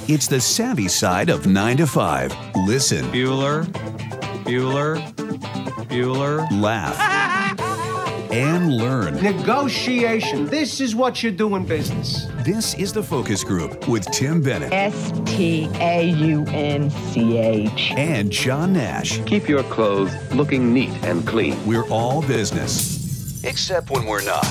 It's the savvy side of 9 to 5. Listen. Bueller, Bueller, Bueller. Laugh. And learn. Negotiation. This is what you do in business. This is The Focus Group with Tim Bennett. Staunch. And John Nash. Keep your clothes looking neat and clean. We're all business. Except when we're not.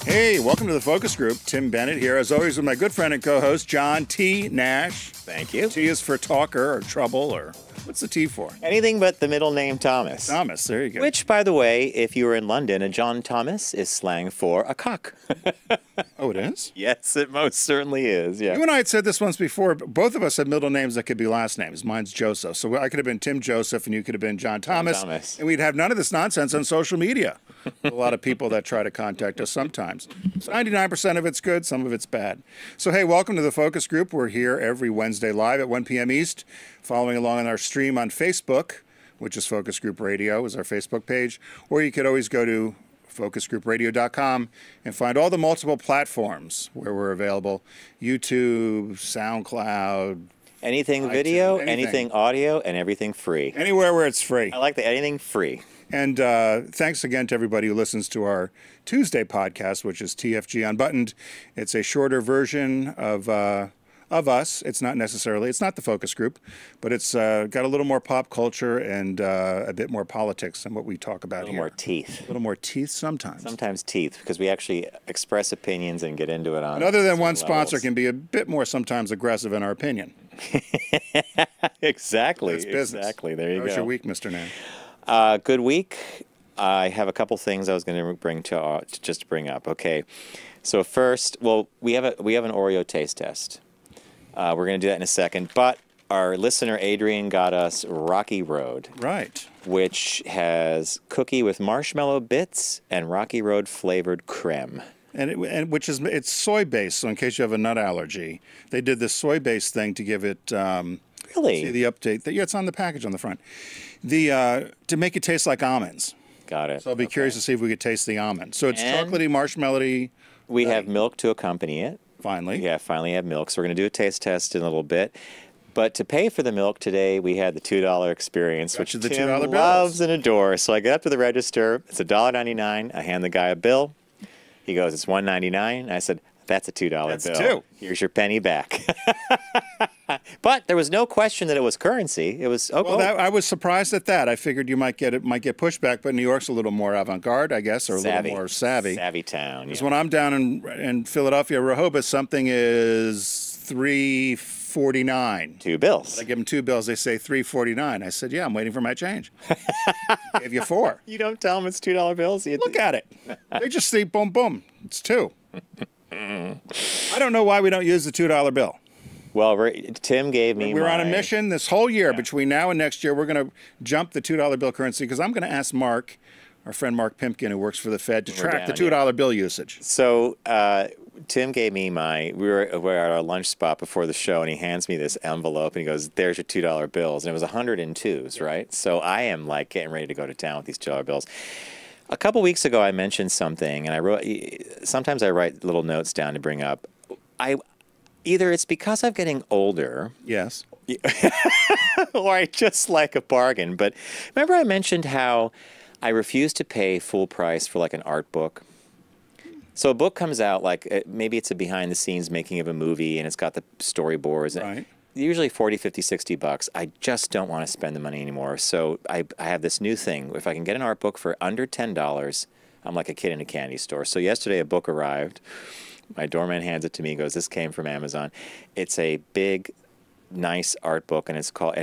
Hey, welcome to The Focus Group. Tim Bennett here, as always, with my good friend and co-host, John T. Nash. Thank you. T is for talker or trouble, or what's the T for? Anything but the middle name Thomas. Thomas, there you go. Which, by the way, if you were in London, a John Thomas is slang for a cock. Oh, it is? Yes, it most certainly is, yeah. You and I had said this once before, but both of us have middle names that could be last names. Mine's Joseph. So I could have been Tim Joseph, and you could have been John Thomas. And we'd have none of this nonsense on social media. A lot of people that try to contact us sometimes. So 99% of it's good, some of it's bad. So, hey, welcome to The Focus Group. We're here every Wednesday live at 1 p.m. East, following along on our stream on Facebook, which is Focus Group Radio, is our Facebook page. Or you could always go to focusgroupradio.com and find all the multiple platforms where we're available. YouTube, SoundCloud. Anything iTunes, video, anything audio, and everything free. Anywhere where it's free. I like that, anything free. And thanks again to everybody who listens to our Tuesday podcast, which is TFG Unbuttoned. It's a shorter version of us. It's not the Focus Group, but it's got a little more pop culture and a bit more politics than what we talk about here. A little more teeth. A little more teeth sometimes. Sometimes teeth, because we actually express opinions and get into it on. And other than one levels. sponsor can be a bit more sometimes aggressive in our opinion. Exactly. It's business. Exactly. There you go. How's your week, Mr. Nan? Good week. I have a couple things I was going to bring up. Okay. So first, well, we have an Oreo taste test. We're going to do that in a second. But our listener, Adrian, got us Rocky Road. Right. Which has cookie with marshmallow bits and Rocky Road flavored creme. It's soy-based, so in case you have a nut allergy, they did this soy-based thing to give it... Really? See the update. Yeah, it's on the package on the front. To make it taste like almonds. Got it. So I'll be curious to see if we could taste the almond. So it's chocolatey, marshmallowy. We have milk to accompany it. Finally. Yeah, finally have milk. So we're going to do a taste test in a little bit. But to pay for the milk today, we had the $2 experience, which the Tim $2 loves and adores. So I get up to the register. It's $1.99. I hand the guy a bill. He goes, it's $1.99. I said, that's a $2 bill. That's two. Here's your penny back. But there was no question that it was currency. It was I was surprised at that. I figured you might get pushback, but New York's a little more avant-garde, I guess, or a little more savvy. Savvy town. Because when I'm down in Philadelphia, Rehoboth, something is $3.49. Two bills. I give them two bills. They say $3.49. I said, yeah, I'm waiting for my change. Gave you $4. You don't tell them it's $2 bills? Look at it. They just see, boom, boom. It's $2. I don't know why we don't use the $2 bill. Well, Tim gave me We're on a mission this whole year. Between now and next year, we're going to jump the $2 bill currency because I'm going to ask Mark, our friend Mark Pimpkin, who works for the Fed, to track the $2 bill usage. So Tim gave me we were at our lunch spot before the show, and he hands me this envelope, and he goes, there's your $2 bills. And it was 102s, right? So I am like getting ready to go to town with these $2 bills. A couple weeks ago, I mentioned something, and sometimes I write little notes down to bring up. Either it's because I'm getting older. Yes. Or I just like a bargain. But remember I mentioned how I refuse to pay full price for like an art book? So a book comes out, like maybe it's a behind-the-scenes making of a movie, and it's got the storyboards. Right. Usually $40, $50, $60. I just don't want to spend the money anymore. So I have this new thing. If I can get an art book for under $10, I'm like a kid in a candy store. So yesterday a book arrived. My doorman hands it to me. He goes, this came from Amazon. It's a big, nice art book, and it's about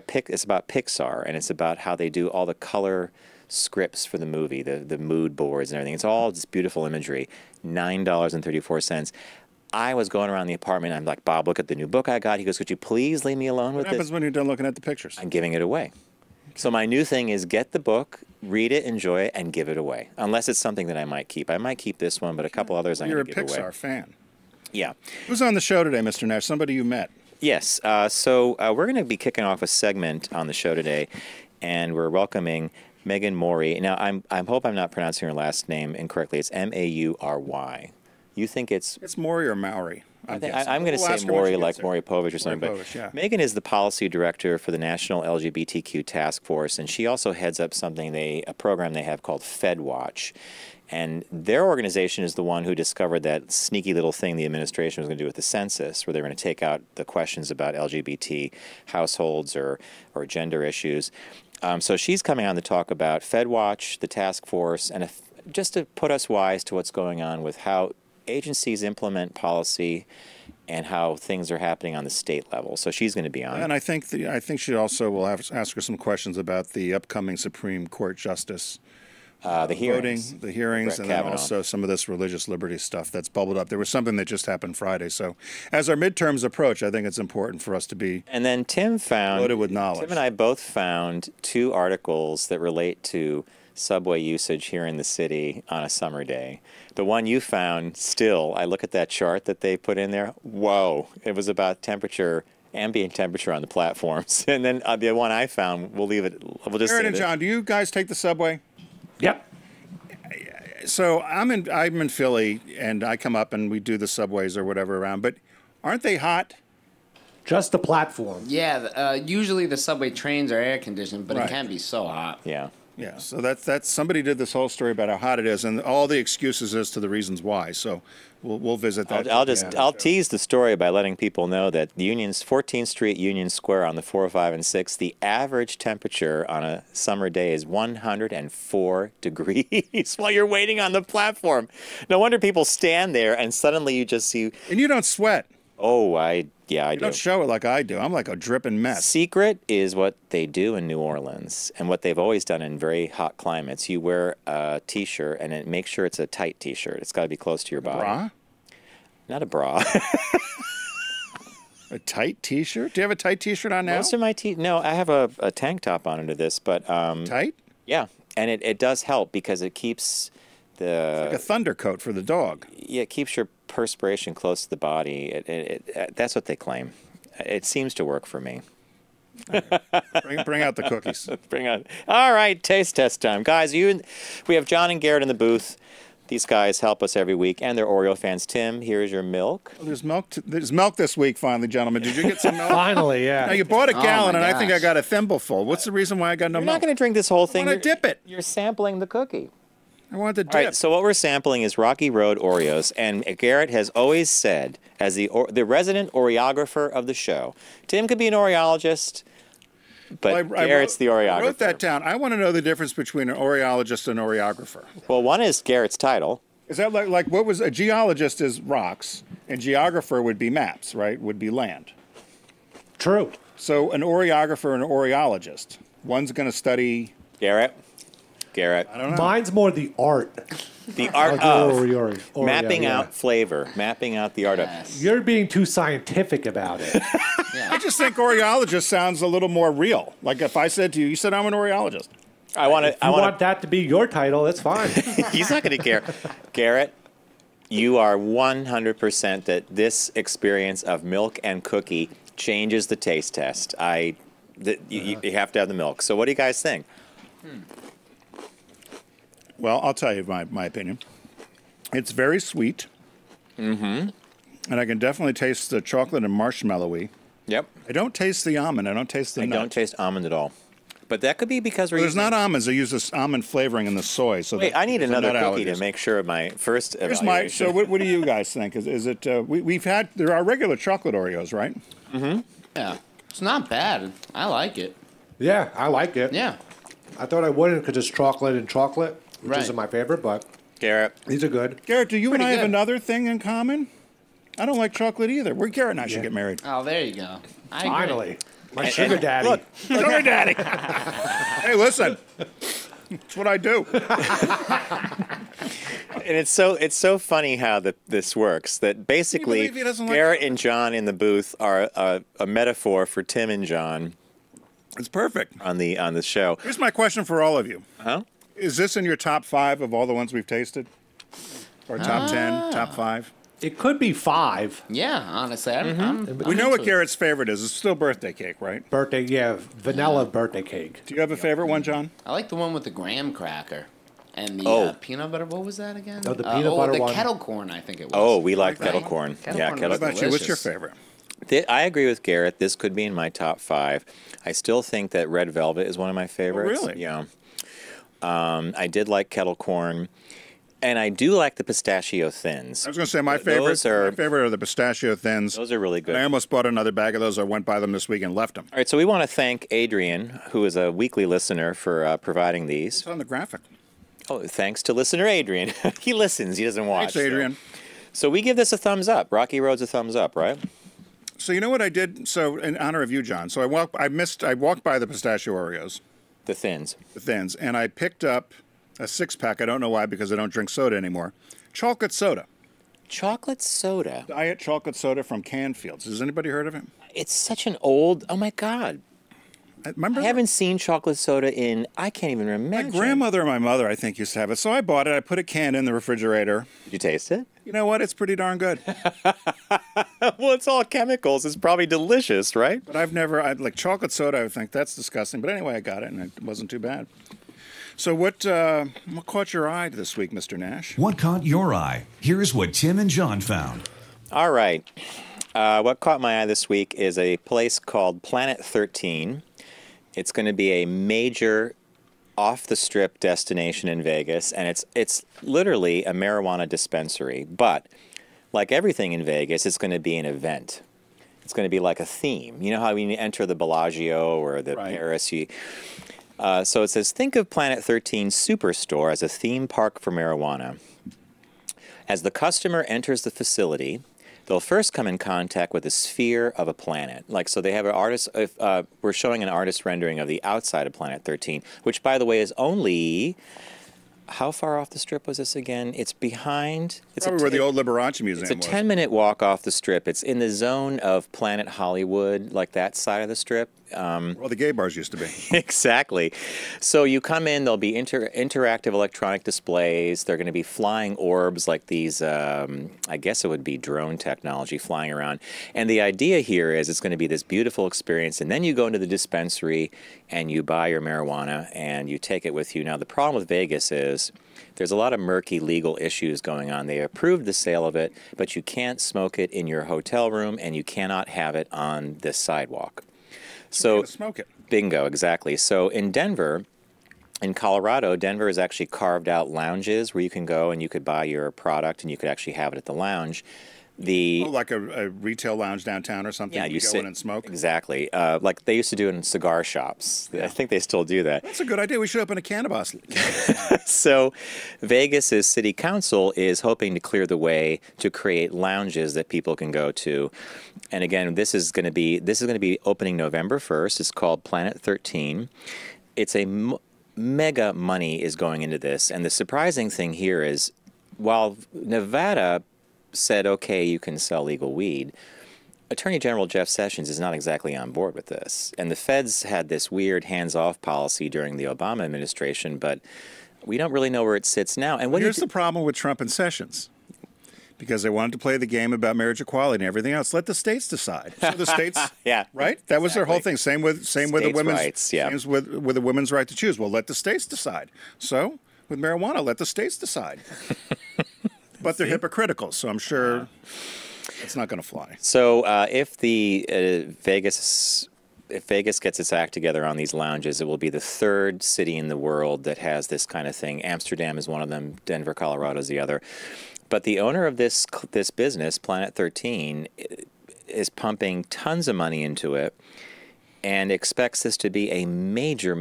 Pixar, and it's about how they do all the color scripts for the movie, the mood boards and everything. It's all just beautiful imagery. $9.34. I was going around the apartment. I'm like, Bob, look at the new book I got. He goes, could you please leave me alone with this? What happens when you're done looking at the pictures? I'm giving it away. So my new thing is get the book, read it, enjoy it, and give it away. Unless it's something that I might keep. I might keep this one, but a couple others I'm going to give away. You're a Pixar fan. Yeah. Who's on the show today, Mr. Nash? Somebody you met. Yes. So we're going to be kicking off a segment on the show today, and we're welcoming Megan Maury. Now, I hope I'm not pronouncing her last name incorrectly. It's M-A-U-R-Y. You think it's... It's Maury or Maori. I'm guessing. going to We'll say ask her when she Maury, gets like there. Maury Povich or something. Maury But Povich, yeah. Megan is the policy director for the National LGBTQ Task Force, and she also heads up a program they have called FedWatch. And their organization is the one who discovered that sneaky little thing the administration was going to do with the census, where they were going to take out the questions about LGBT households or gender issues. So she's coming on to talk about FedWatch, the task force, and just to put us wise to what's going on with how agencies implement policy and how things are happening on the state level. So she's going to be on. And I think she also will ask her some questions about the upcoming Supreme Court justice. The hearings. The hearings, Brett and then Kavanaugh. also some of this religious liberty stuff that's bubbled up. There was something that just happened Friday. So as our midterms approach, I think it's important for us to be And then Tim found, loaded with knowledge. Tim and I both found 2 articles that relate to subway usage here in the city on a summer day. The one you found, still, I look at that chart that they put in there, whoa, it was about ambient temperature on the platforms. And then the one I found, we'll just Aaron say and that- John, do you guys take the subway? Yep. So I'm in Philly, and I come up and we do the subways or whatever around. But aren't they hot? Just the platform. Yeah, usually the subway trains are air conditioned, but Right. it can be so hot. Yeah. Yeah. So that's somebody did this whole story about how hot it is, and all the excuses as to the reasons why. So we'll visit that. I'll tease the story by letting people know that Union's 14th Street Union Square on the 4, 5, and 6, the average temperature on a summer day is 104 degrees while you're waiting on the platform. No wonder people stand there and suddenly you just see, And you don't sweat. oh, I You do. don't show it like I do. I'm like a dripping mess. Secret is what they do in New Orleans and what they've always done in very hot climates. You wear a T-shirt and make sure it's a tight T-shirt. It's got to be close to your body. Bra? Not a bra. A tight T-shirt? Do you have a tight T-shirt on now? Most of my no, I have a tank top on under this, but Tight? yeah, and it does help because it keeps Like a thunder coat for the dog. it keeps your perspiration close to the body. That's what they claim. It seems to work for me. Bring out the cookies. Bring on. All right, taste test time, guys. We have John and Garrett in the booth. These guys help us every week, and they're Oreo fans. Tim, here's your milk. Oh, there's milk. There's milk this week, finally, gentlemen. Did you get some milk? Finally, yeah. Now you bought a gallon, my and I think I gosh. got a thimbleful. What's the reason why I got no You're milk? not going to drink this whole thing. wanna dip it. You're sampling the cookie. I want the dip. All right, so what we're sampling is Rocky Road Oreos, and Garrett has always said, as the resident Oreographer of the show, Tim could be an Oreologist, but Garrett's the Oreographer. I wrote that down. I want to know the difference between an Oreologist and an Oreographer. Well, one is Garrett's title. Is that like what was a geologist is rocks, and geographer would be maps, right? Would be land. True. So an Oreographer and an Oreologist. One's going to study. Garrett. I don't know. Mine's more the art. The art Of of Oreo, mapping yeah. out flavor, mapping out the art of. Yes. You're being too scientific about it. I just think Oreologist sounds a little more real. Like if I said to you, you said I'm an Oreologist. I want If you want that to be your title, that's fine. He's not going to care. Garrett, you are 100% that this experience of milk and cookie changes the taste test. You have to have the milk. So what do you guys think? Well, I'll tell you my opinion. It's very sweet. Mm-hmm. And I can definitely taste the chocolate and marshmallowy. Yep. I don't taste the almond. I don't taste the I nut. don't taste almond at all. But that could be because we're Well, there's using... not almonds. They use this almond flavoring in the soy. So Wait, I need there's another nut cookie to allergies. make sure of my first Here's evaluation. so what do you guys think? Is it we've had there are regular chocolate Oreos, right? Yeah, it's not bad. I like it. Yeah, I like it. Yeah. I thought I wouldn't because it's chocolate and chocolate, which Right. isn't my favorite, but Garrett, these are good. Garrett, do you and Pretty I have good. another thing in common? I don't like chocolate either. Garrett and I should get married. Oh, there you go. I agree. Finally. My sugar daddy. Look, sugar daddy. Hey, listen. That's what I do. and it's so funny how this works. That basically believe he doesn't like Garrett and John in the booth are a metaphor for Tim and John It's perfect. on the show. Here's my question for all of you. Huh? Is this in your top 5 of all the ones we've tasted? Or top 10, top 5? It could be 5. Yeah, honestly, I'm We know what Garrett's favorite is. It's still birthday cake, right? Birthday, yeah, vanilla birthday cake. Do you have a favorite one, John? I like the one with the graham cracker. And the Oh. peanut butter, what was that again? No, the peanut butter the one. kettle corn, I think it was. Oh, we like Right? kettle corn. Kettle Yeah, corn kettle was What about you? What's your delicious. favorite? I agree with Garrett. This could be in my top 5. I still think that red velvet is one of my favorites. really? Yeah. I did like kettle corn, and I do like the pistachio thins. I was going to say my Those are favorite are the pistachio thins. those are really good. I almost bought another bag of those. I went by them this week and left them. All right, so we want to thank Adrian, who is a weekly listener, for providing these. It's on the graphic. Oh, thanks to listener Adrian. He listens. He doesn't watch. Thanks, Adrian. So we give this a thumbs up. Rocky Road's a thumbs up, right? So you know what I did? So in honor of you, John. So I walked by the pistachio Oreos, The thins. the thins, and I picked up a 6-pack. I don't know why, because I don't drink soda anymore. Chocolate soda. Chocolate soda. Diet chocolate soda from Canfields. Has anybody heard of it? It's such an old. Oh my God. Remember? I haven't seen chocolate soda in. I can't even My imagine. grandmother and my mother, I think, used to have it. So I bought it. I put a can in the refrigerator. Did you taste it? You know what? It's pretty darn good. Well, it's all chemicals. It's probably delicious, right? But I like chocolate soda. I think that's disgusting. But anyway, I got it, and it wasn't too bad. So what caught your eye this week, Mr. Nash? What caught your eye? Here's what Tim and John found. All right. What caught my eye this week is a place called Planet 13. It's going to be a major off-the-strip destination in Vegas, and it's literally a marijuana dispensary. But like everything in Vegas, it's going to be an event. It's going to be like a theme. You know how when you enter the Bellagio or the Right. Paris, so it says, think of Planet 13 Superstore as a theme park for marijuana. As the customer enters the facility, they'll first come in contact with the sphere of a planet. Like, so they have an artist, we're showing an artist rendering of the outside of Planet 13, which, by the way, is only, how far off the strip was this again? It's behind. It's Probably where the old Liberace Museum It's a was. 10-minute walk off the strip. It's in the zone of Planet Hollywood, like that side of the strip. Where the gay bars used to be. Exactly. So you come in, there'll be interactive electronic displays. They're going to be flying orbs like these, I guess it would be drone technology flying around. And the idea here is it's going to be this beautiful experience. And then you go into the dispensary and you buy your marijuana and you take it with you. Now, the problem with Vegas is there's a lot of murky legal issues going on. They approved the sale of it, but you can't smoke it in your hotel room and you cannot have it on the sidewalk. So Smoke it. bingo, exactly. So in Denver, in Colorado, Denver has actually carved out lounges where you can go and you could buy your product and you could actually have it at the lounge. Like a retail lounge downtown or something. Yeah, you you go sit in and smoke. Exactly. Like they used to do it in cigar shops. I think they still do that. That's a good idea. We should open a cannabis. So Vegas's city council is hoping to clear the way to create lounges that people can go to. And again, this is going to be opening November 1st. It's called Planet 13. It's a mega money is going into this. And the surprising thing here is while Nevada said, okay, you can sell legal weed, Attorney General Jeff Sessions is not exactly on board with this. And the feds had this weird hands-off policy during the Obama administration, but we don't really know where it sits now. And Here's the problem with Trump and Sessions. Because they wanted to play the game about marriage equality and everything else. Let the states decide. So the states, Yeah. right? That was their whole thing. Same with the States' women's rights, yeah. Same with the women's right to choose. Well, let the states decide. So with marijuana, let the states decide. But they're hypocritical, so I'm sure it's not going to fly. So if Vegas gets its act together on these lounges, it will be the third city in the world that has this kind of thing. Amsterdam is one of them. Denver, Colorado is the other. But the owner of this business, Planet 13, is pumping tons of money into it and expects this to be a major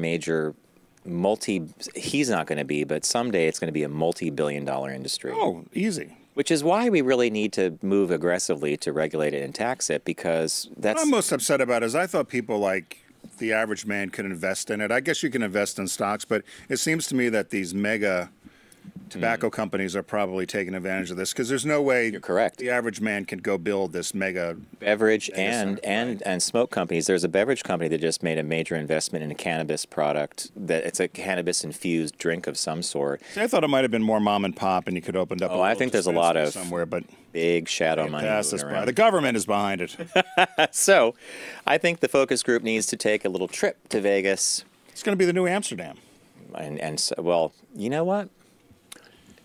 he's not going to be, but someday it's going to be a multi-billion-dollar industry. Oh, easy. Which is why we really need to move aggressively to regulate it and tax it, because that's... What I'm most upset about is I thought people like the average man could invest in it. I guess you can invest in stocks, but it seems to me that these mega tobacco companies are probably taking advantage of this because there's no way You're correct. the average man can go build this mega beverage center, and smoke companies. There's a beverage company that just made a major investment in a cannabis product. That it's a cannabis-infused drink of some sort. See, I thought it might have been more mom and pop, and you could open up. Oh, I think there's a lot of somewhere, but big shadow money pass moving this by. around. The government is behind it. So, I think the focus group needs to take a little trip to Vegas. It's going to be the new Amsterdam. And so, well, you know what?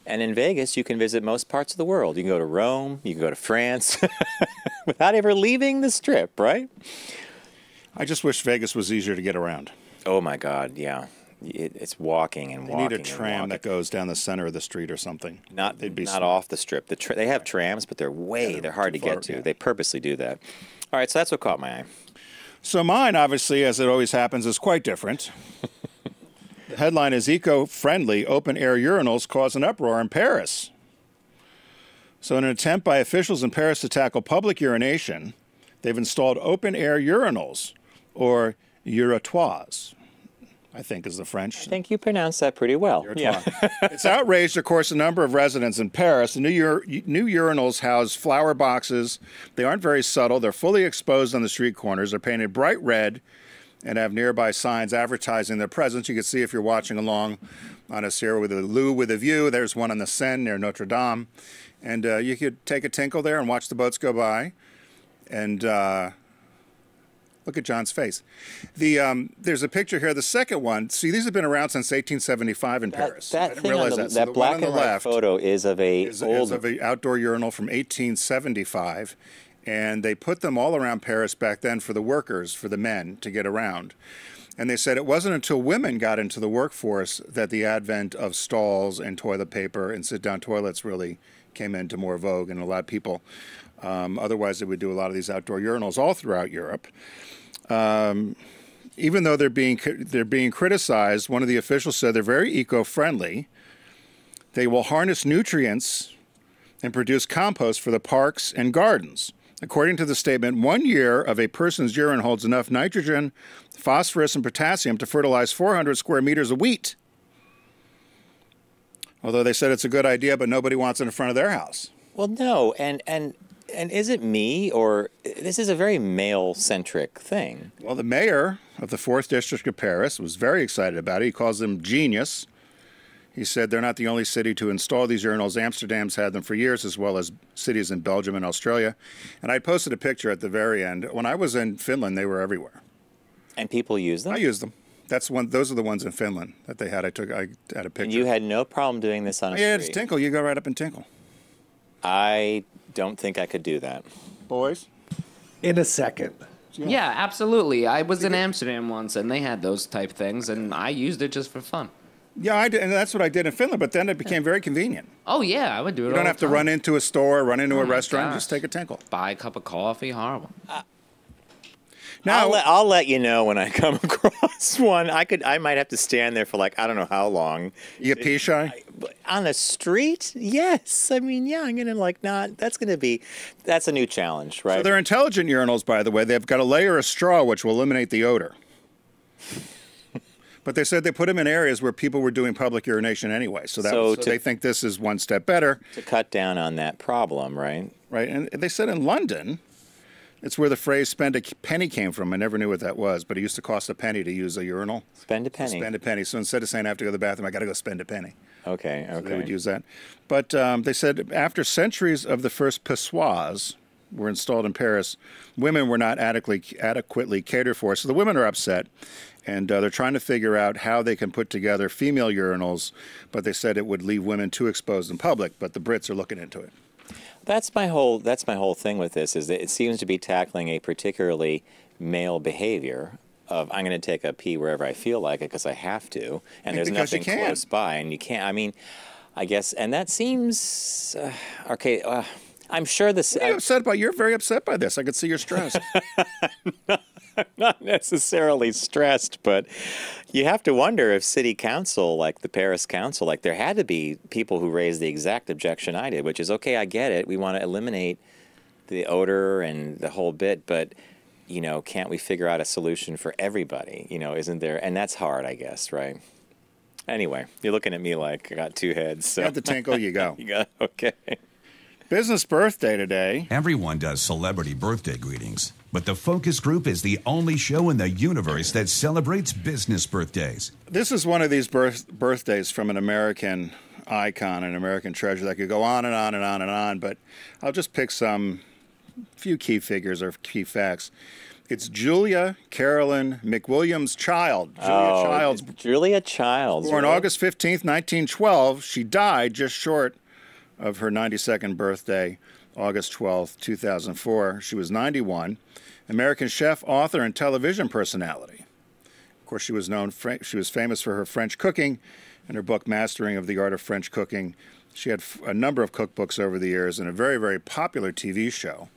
And in Vegas, you can visit most parts of the world. You can go to Rome, you can go to France, without ever leaving the Strip, right? I just wish Vegas was easier to get around. Oh, my God, yeah. It's walking and walking. They need a tram that goes down the center of the street or something. Not off the Strip. They have trams, but they're hard to get to. Yeah. They purposely do that. All right, so that's what caught my eye. So mine, obviously, as it always happens, is quite different. The headline is Eco-Friendly Open-Air Urinals Cause an Uproar in Paris. So in an attempt by officials in Paris to tackle public urination, they've installed open-air urinals, or uratoires, I think is the French. I think you pronounced that pretty well. Yeah. It's outraged, of course, a number of residents in Paris. The new urinals house flower boxes. They aren't very subtle. They're fully exposed on the street corners. They're painted bright red and have nearby signs advertising their presence. You can see if you're watching along on us here with a loo with a view. There's one on the Seine near Notre Dame. And you could take a tinkle there and watch the boats go by. And look at John's face. There's a picture here. The second one, see, these have been around since 1875 in Paris. I didn't realize that. So that black and white photo is of is of an outdoor urinal from 1875. And they put them all around Paris back then for the workers, for the men, to get around. And they said it wasn't until women got into the workforce that the advent of stalls and toilet paper and sit-down toilets really came into more vogue, and a lot of people, otherwise they would do a lot of these outdoor urinals all throughout Europe. Even though they're being criticized, one of the officials said they're very eco-friendly. They will harness nutrients and produce compost for the parks and gardens. According to the statement, 1 year of a person's urine holds enough nitrogen, phosphorus, and potassium to fertilize 400 square meters of wheat. Although they said it's a good idea, but nobody wants it in front of their house. Well, no, and is it me, or this is a very male-centric thing? Well, the mayor of the 4th District of Paris was very excited about it. He calls them genius. He said they're not the only city to install these urinals. Amsterdam's had them for years, as well as cities in Belgium and Australia. And I posted a picture at the very end. When I was in Finland, they were everywhere. And people use them? I used them. Those are the ones in Finland that they had. I had a picture. And you had no problem doing this on a street? Yeah, it's tinkle. You go right up and tinkle. I don't think I could do that. Boys? In a second. Yeah, absolutely. I was in Amsterdam once, and they had those type things, and I used it just for fun. Yeah, I did, and that's what I did in Finland, but then it became very convenient. Oh, yeah, I would do it all the time. You don't have to run into a store, run into a restaurant, gosh. just take a tinkle. Buy a cup of coffee, horrible. Now, I'll let you know when I come across one. I might have to stand there for like, I don't know how long. You pee shy? On a street? Yes. I mean, yeah, I'm going to that's a new challenge, right? So they're intelligent urinals, by the way. They've got a layer of straw which will eliminate the odor. But they said they put them in areas where people were doing public urination anyway. So they think this is one step better. To cut down on that problem, right? Right. And they said in London, it's where the phrase spend a penny came from. I never knew what that was, but it used to cost a penny to use a urinal. Spend a penny. Spend a penny. So instead of saying I have to go to the bathroom, I got to go spend a penny. Okay, okay. So they would use that. But they said after centuries of the first pissoirs were installed in Paris, women were not adequately catered for. So the women are upset, and they're trying to figure out how they can put together female urinals, but they said it would leave women too exposed in public, but the Brits are looking into it. That's my whole thing with this, is that it seems to be tackling a particularly male behavior of I'm going to take a pee wherever I feel like it because I have to, and there's nothing close by, and you can't. I mean, I guess, and that seems okay. I'm sure this. What are you upset about? You're very upset by this. I could see you're stressed. I'm not necessarily stressed, but you have to wonder if city council, like the Paris council, like there had to be people who raised the exact objection I did, which is, okay, I get it. We want to eliminate the odor and the whole bit, but, you know, can't we figure out a solution for everybody? You know, isn't there? And that's hard, I guess, right? Anyway, you're looking at me like I got two heads. So. You got the tinkle, you go. You got, okay. Business birthday today. Everyone does celebrity birthday greetings, but the Focus Group is the only show in the universe that celebrates business birthdays. This is one of these birthdays from an American icon, an American treasure that could go on and on and on and on, but I'll just pick some few key figures or key facts. It's Julia Carolyn McWilliams Child. Julia Childs. Born August 15th, 1912. She died just short of her 92nd birthday, August 12th, 2004. She was 91. American chef, author, and television personality. Of course, she was famous for her French cooking and her book, Mastering of the Art of French Cooking. She had a number of cookbooks over the years and a very, very popular TV show,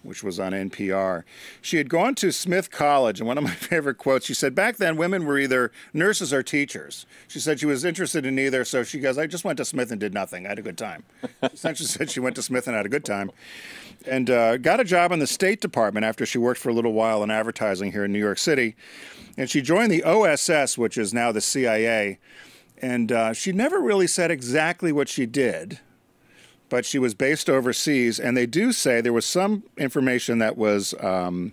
which was on NPR. She had gone to Smith College, and one of my favorite quotes, she said, back then women were either nurses or teachers. She said she was interested in neither, so she goes, I just went to Smith and did nothing. I had a good time. Essentially said she went to Smith and had a good time. And got a job in the State Department after she worked for a little while in advertising here in New York City. And she joined the OSS, which is now the CIA. And she never really said exactly what she did, but she was based overseas, and they do say there was some information that was not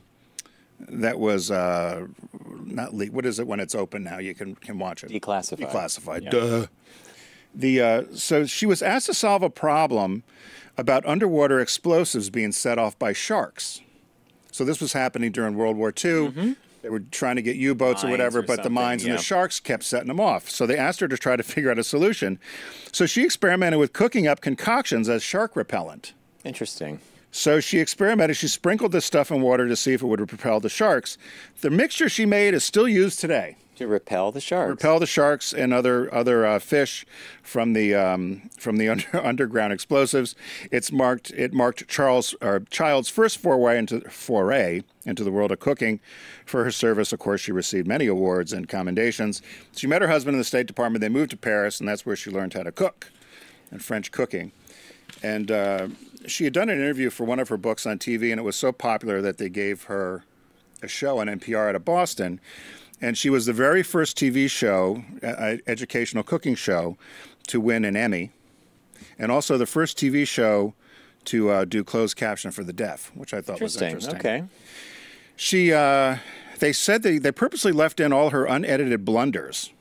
leaked. What is it when it's open now? You can watch it. Declassified. Declassified. Yeah. Duh. So she was asked to solve a problem about underwater explosives being set off by sharks. So this was happening during World War II. Mm-hmm. They were trying to get U-boats or whatever, but the mines and the sharks kept setting them off. So they asked her to try to figure out a solution. So she experimented with cooking up concoctions as shark repellent. Interesting. So she experimented. She sprinkled this stuff in water to see if it would repel the sharks. The mixture she made is still used today. To repel the sharks. Repel the sharks and other fish from the underground explosives. It marked Child's first foray into the world of cooking. For her service, of course, she received many awards and commendations. She met her husband in the State Department. They moved to Paris, and that's where she learned how to cook and French cooking. And she had done an interview for one of her books on TV, and it was so popular that they gave her a show on NPR out of Boston. And she was the very first TV show, educational cooking show, to win an Emmy, and also the first TV show to do closed caption for the deaf, which I thought was interesting. Okay. They said they purposely left in all her unedited blunders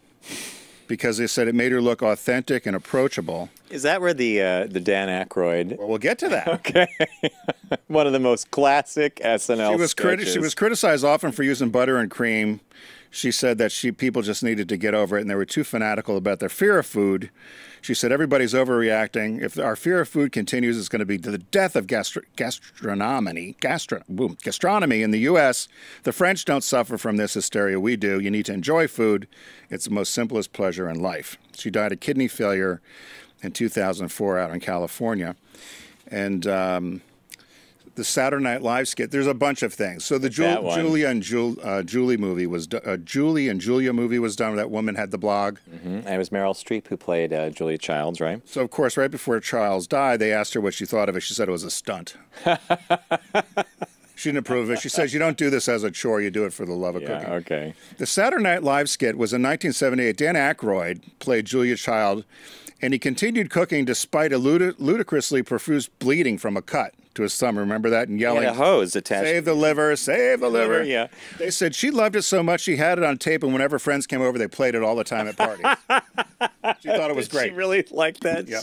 because they said it made her look authentic and approachable. Is that where the Dan Aykroyd? Well, we'll get to that. Okay. One of the most classic SNL sketches. She was criticized often for using butter and cream. She said that people just needed to get over it, and they were too fanatical about their fear of food. She said everybody's overreacting. If our fear of food continues, it's going to be to the death of gastronomy in the U.S. The French don't suffer from this hysteria. We do. You need to enjoy food. It's the most simplest pleasure in life. She died of kidney failure in 2004 out in California. And the Saturday Night Live skit. There's a bunch of things. So the Julie and Julia movie was done. That woman had the blog. Mm-hmm. And it was Meryl Streep who played Julia Childs, right? So of course, right before Childs died, they asked her what she thought of it. She said it was a stunt. She didn't approve of it. She says, you don't do this as a chore. You do it for the love of cooking. Okay. The Saturday Night Live skit was in 1978. Dan Aykroyd played Julia Child, and he continued cooking despite a ludicrously profuse bleeding from a cut to his thumb. Remember that? And yelling, a hose attached. Save the liver, save the liver. Yeah. They said she loved it so much she had it on tape, and whenever friends came over, they played it all the time at parties. She thought it was great. She really liked that? Yeah.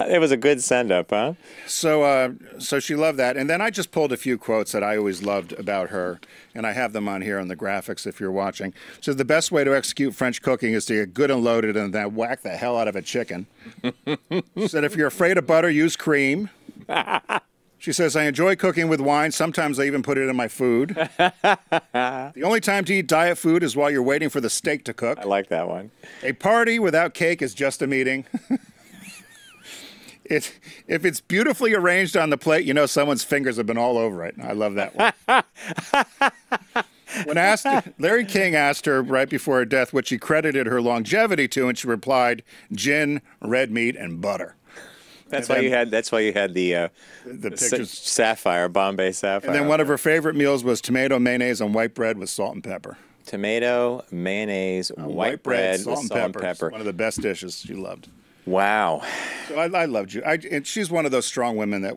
It was a good send-up, huh? So she loved that. And then I just pulled a few quotes that I always loved about her, and I have them on here on the graphics if you're watching. So the best way to execute French cooking is to get good and loaded and then whack the hell out of a chicken. She said if you're afraid of butter, use cream. She says, I enjoy cooking with wine. Sometimes I even put it in my food. The only time to eat diet food is while you're waiting for the steak to cook. I like that one. A party without cake is just a meeting. If it's beautifully arranged on the plate, you know someone's fingers have been all over it. I love that one. When Larry King asked her right before her death what she credited her longevity to, and she replied, gin, red meat, and butter. That's why you had the pictures. Sapphire, Bombay Sapphire. And then one of her favorite meals was tomato, mayonnaise, and white bread with salt and pepper. Tomato, mayonnaise, white bread, salt with and pepper. One of the best dishes she loved. Wow. So I loved you. And she's one of those strong women that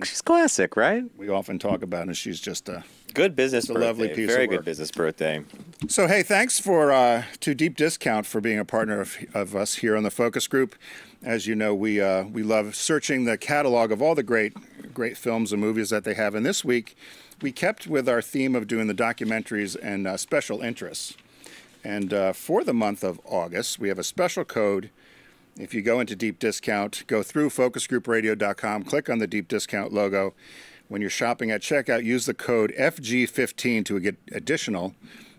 She's classic, right? we often talk about, and she's just a Good business a birthday. lovely piece Very of good work. business birthday. So, hey, thanks to Deep Discount for being a partner of us here on the Focus Group. As you know, we love searching the catalog of all the great films and movies that they have. And this week, we kept with our theme of doing the documentaries and special interests. And for the month of August, we have a special code. If you go into Deep Discount, go through focusgroupradio.com, click on the Deep Discount logo. When you're shopping at checkout, use the code FG15 to get additional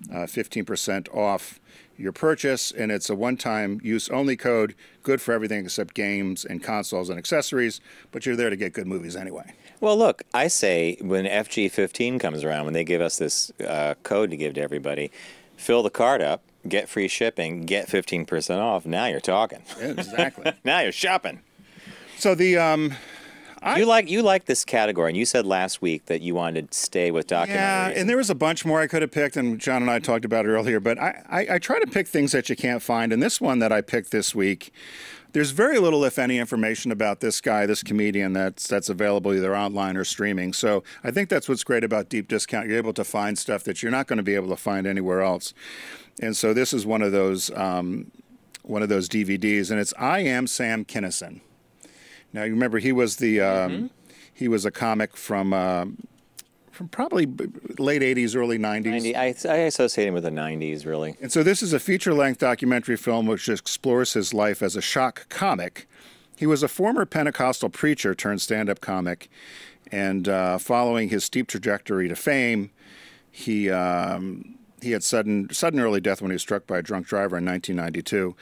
15% off your purchase. And it's a one-time use only code, good for everything except games and consoles and accessories. But you're there to get good movies anyway. Well, look, I say when FG15 comes around, when they give us this code to give to everybody, fill the card up, get free shipping, get 15% off. Now you're talking. Yeah, exactly. Now you're shopping. So the you like this category, and you said last week that you wanted to stay with documentaries. Yeah, and there was a bunch more I could have picked, and John and I talked about it earlier, but I try to pick things that you can't find, and this one that I picked this week, there's very little, if any, information about this guy, this comedian that's available either online or streaming. So I think that's what's great about Deep Discount. You're able to find stuff that you're not going to be able to find anywhere else. And so this is one of those DVDs, and it's I Am Sam Kinison. Now, you remember he was he was a comic from probably late 80s, early 90s. I associate him with the 90s, really. And so this is a feature-length documentary film which explores his life as a shock comic. He was a former Pentecostal preacher turned stand-up comic, and following his steep trajectory to fame, he had sudden early death when he was struck by a drunk driver in 1992.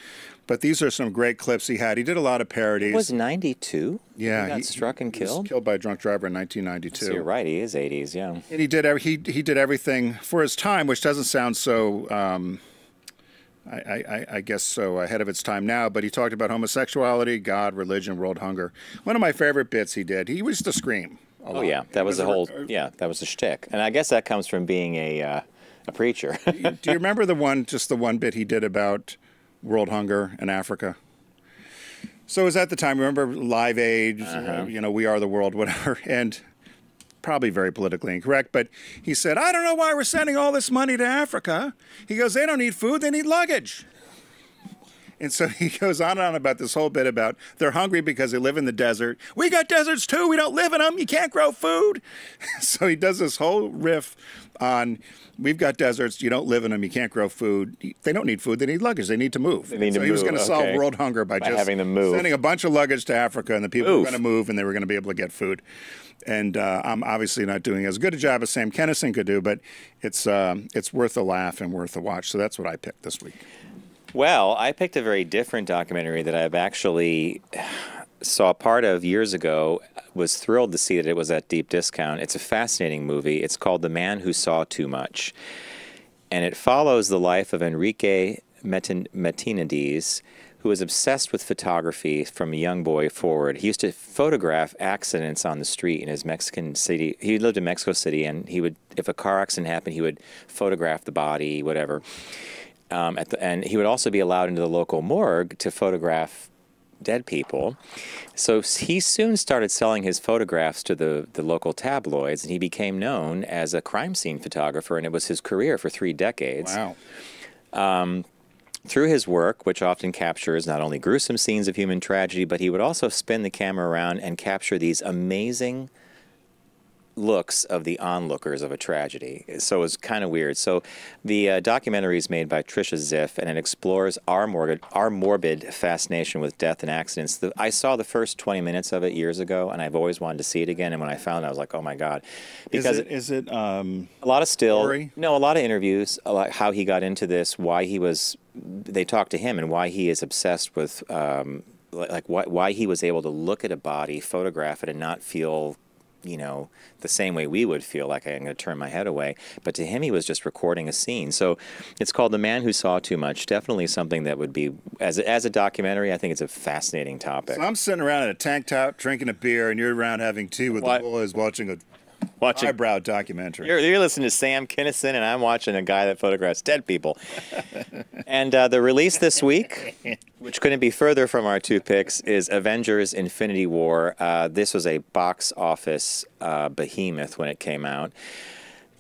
But these are some great clips he had. He did a lot of parodies. It was 92? Yeah. He got struck and killed? He was killed by a drunk driver in 1992. So you're right, he is 80s, yeah. And he did everything for his time, which doesn't sound so, I guess, so ahead of its time now. But he talked about homosexuality, God, religion, world hunger. One of my favorite bits he did, he used to scream a lot. Oh, yeah, that was the whole, that was the shtick. And I guess that comes from being a preacher. Do you remember the one bit he did about world hunger in Africa? So it was at the time, remember Live Aid, We Are the World, whatever, and probably very politically incorrect, but he said, I don't know why we're sending all this money to Africa. He goes, they don't need food, they need luggage. And so he goes on and on about this whole bit about they're hungry because they live in the desert. We got deserts too, we don't live in them, you can't grow food. So he does this whole riff on we've got deserts, you don't live in them, you can't grow food. They don't need food, they need luggage, they need to move. They need so to he was move, going to solve world hunger by just having them move. sending a bunch of luggage to Africa, and the people were going to move and they were going to be able to get food. And I'm obviously not doing as good a job as Sam Kinison could do, but it's worth a laugh and worth a watch. So that's what I picked this week. Well, I picked a very different documentary that I've actually saw part of years ago. Was thrilled to see that it was at Deep Discount. It's a fascinating movie. It's called The Man Who Saw Too Much. And it follows the life of Enrique Martinez, who was obsessed with photography from a young boy forward. He used to photograph accidents on the street in his Mexican city. He lived in Mexico City, and he would, if a car accident happened, he would photograph the body, whatever. And he would also be allowed into the local morgue to photograph dead people. So he soon started selling his photographs to the local tabloids, and he became known as a crime scene photographer, and it was his career for 3 decades. Wow. Through his work, which often captures not only gruesome scenes of human tragedy, but he would also spin the camera around and capture these amazing looks of the onlookers of a tragedy. So it's kind of weird. So the documentary is made by Trisha Ziff, and it explores our morbid fascination with death and accidents. I saw the first 20 minutes of it years ago, and I've always wanted to see it again. And when I found it, I was like, oh my God. Because is it a lot of story? No, a lot of interviews, how he got into this, they talked to him and why he is obsessed with, why he was able to look at a body, photograph it, and not feel the same way we would feel like I'm going to turn my head away. But to him, he was just recording a scene. So it's called The Man Who Saw Too Much. Definitely something that would be, as a documentary, I think it's a fascinating topic. So I'm sitting around in a tank top drinking a beer, and you're around having tea with the boys watching a watching eyebrow documentary. You're listening to Sam Kinison, and I'm watching a guy that photographs dead people. And the release this week, which couldn't be further from our two picks, is Avengers: Infinity War. This was a box office behemoth when it came out.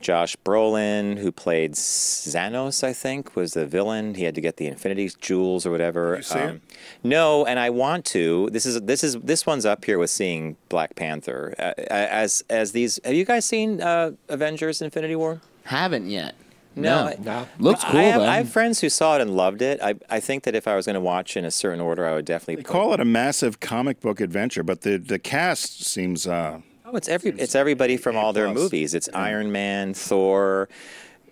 Josh Brolin, who played Xanos, I think, was the villain. He had to get the Infinity Jewels or whatever. You see it? No, and I want to. This one's up here with seeing Black Panther. As these, have you guys seen Avengers: Infinity War? Haven't yet. No. Looks cool, though. I have friends who saw it and loved it. I think that if I was going to watch in a certain order, I would definitely. They call it a massive comic book adventure, but the cast seems. Oh, it's everybody from all their movies. It's Iron Man, Thor,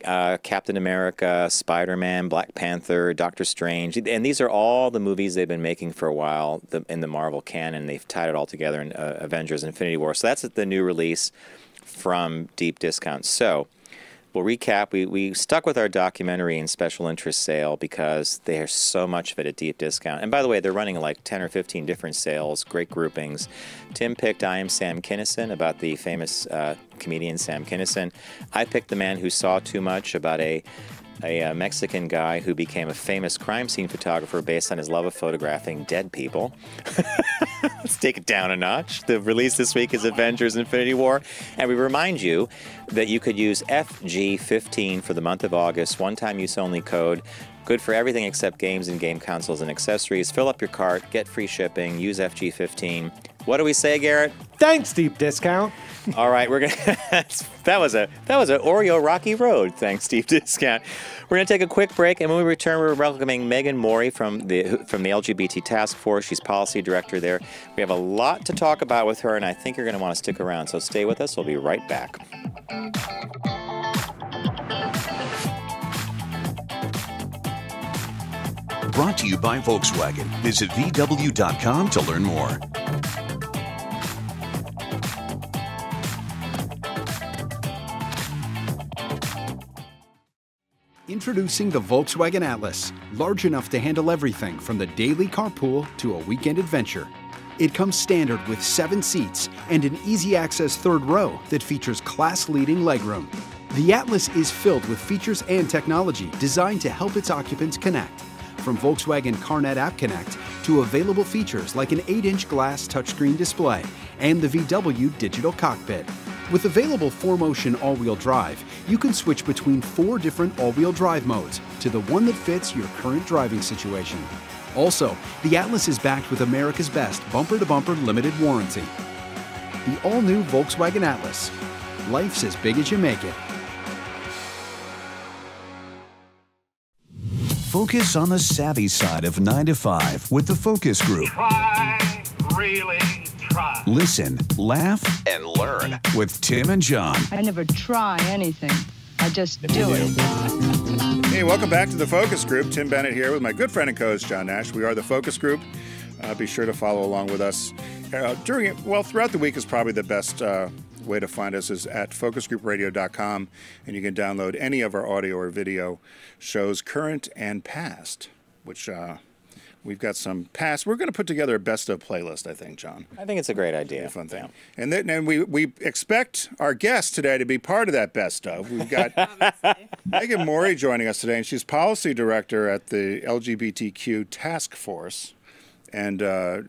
Captain America, Spider-Man, Black Panther, Doctor Strange, and these are all the movies they've been making for a while in the Marvel canon. They've tied it all together in Avengers: Infinity War. So that's the new release from Deep Discount. So we'll recap. We stuck with our documentary and special interest sale because there's so much of it at Deep Discount. And by the way, they're running like 10 or 15 different sales, great groupings. Tim picked I Am Sam Kinison, about the famous comedian Sam Kinison. I picked The Man Who Saw Too Much, about a Mexican guy who became a famous crime scene photographer based on his love of photographing dead people. Let's take it down a notch. The release this week is Avengers: Infinity War. And we remind you that you could use FG15 for the month of August, one-time use only code. Good for everything except games and game consoles and accessories. Fill up your cart, get free shipping, use FG15. What do we say, Garrett? Thanks, Deep Discount. All right, we're gonna. that was an Oreo rocky road. Thanks, Deep Discount. We're gonna take a quick break, and when we return, we're welcoming Megan Morey from the LGBT Task Force. She's policy director there. We have a lot to talk about with her, and I think you're gonna want to stick around. So stay with us. We'll be right back. Brought to you by Volkswagen. Visit VW.com to learn more. Introducing the Volkswagen Atlas, large enough to handle everything from the daily carpool to a weekend adventure. It comes standard with 7 seats and an easy-access third row that features class-leading legroom. The Atlas is filled with features and technology designed to help its occupants connect. From Volkswagen CarNet App Connect to available features like an 8-inch glass touchscreen display and the VW digital cockpit. With available 4Motion all-wheel drive, you can switch between 4 different all-wheel drive modes to the one that fits your current driving situation. Also, the Atlas is backed with America's best bumper-to-bumper limited warranty. The all-new Volkswagen Atlas. Life's as big as you make it. Focus on the savvy side of 9 to 5 with the Focus Group. Try, really try. Listen, laugh, and learn with Tim and John. I never try anything. I just do it. Hey, welcome back to the Focus Group. Tim Bennett here with my good friend and co-host John Nash. We are the Focus Group. Be sure to follow along with us throughout the week is probably the best way to find us is at focusgroupradio.com, and you can download any of our audio or video shows, current and past, which we've got some past. We're going to put together a best of playlist, I think, John. I think it's a great idea. It's a fun thing. And then we expect our guest today to be part of that best of. We've got Megan Morey joining us today, and she's policy director at the LGBTQ Task Force. And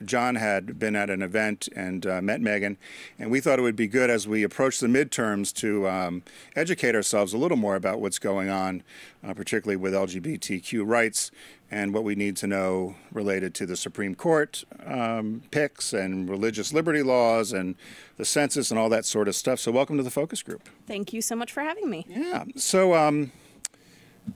John had been at an event and met Megan, and we thought it would be good as we approach the midterms to educate ourselves a little more about what's going on, particularly with LGBTQ rights and what we need to know related to the Supreme Court picks and religious liberty laws and the census and all that sort of stuff. So welcome to the Focus Group. Thank you so much for having me. Yeah. So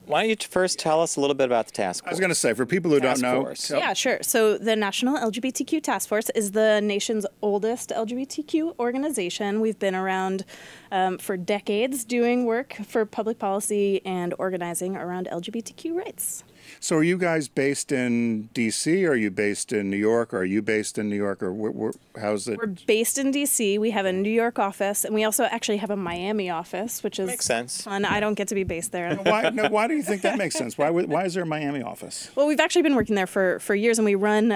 why don't you first tell us a little bit about the task force? I was going to say, for people who don't know. Yeah, sure. So the National LGBTQ Task Force is the nation's oldest LGBTQ organization. We've been around for decades doing work for public policy and organizing around LGBTQ rights. So are you guys based in D.C., or are you based in New York, or are you based in New York, or how's it? We're based in D.C. We have a New York office, and we also actually have a Miami office, which is Makes sense. fun. I don't get to be based there. Why do you think that makes sense? Why is there a Miami office? Well, we've actually been working there for years, and we run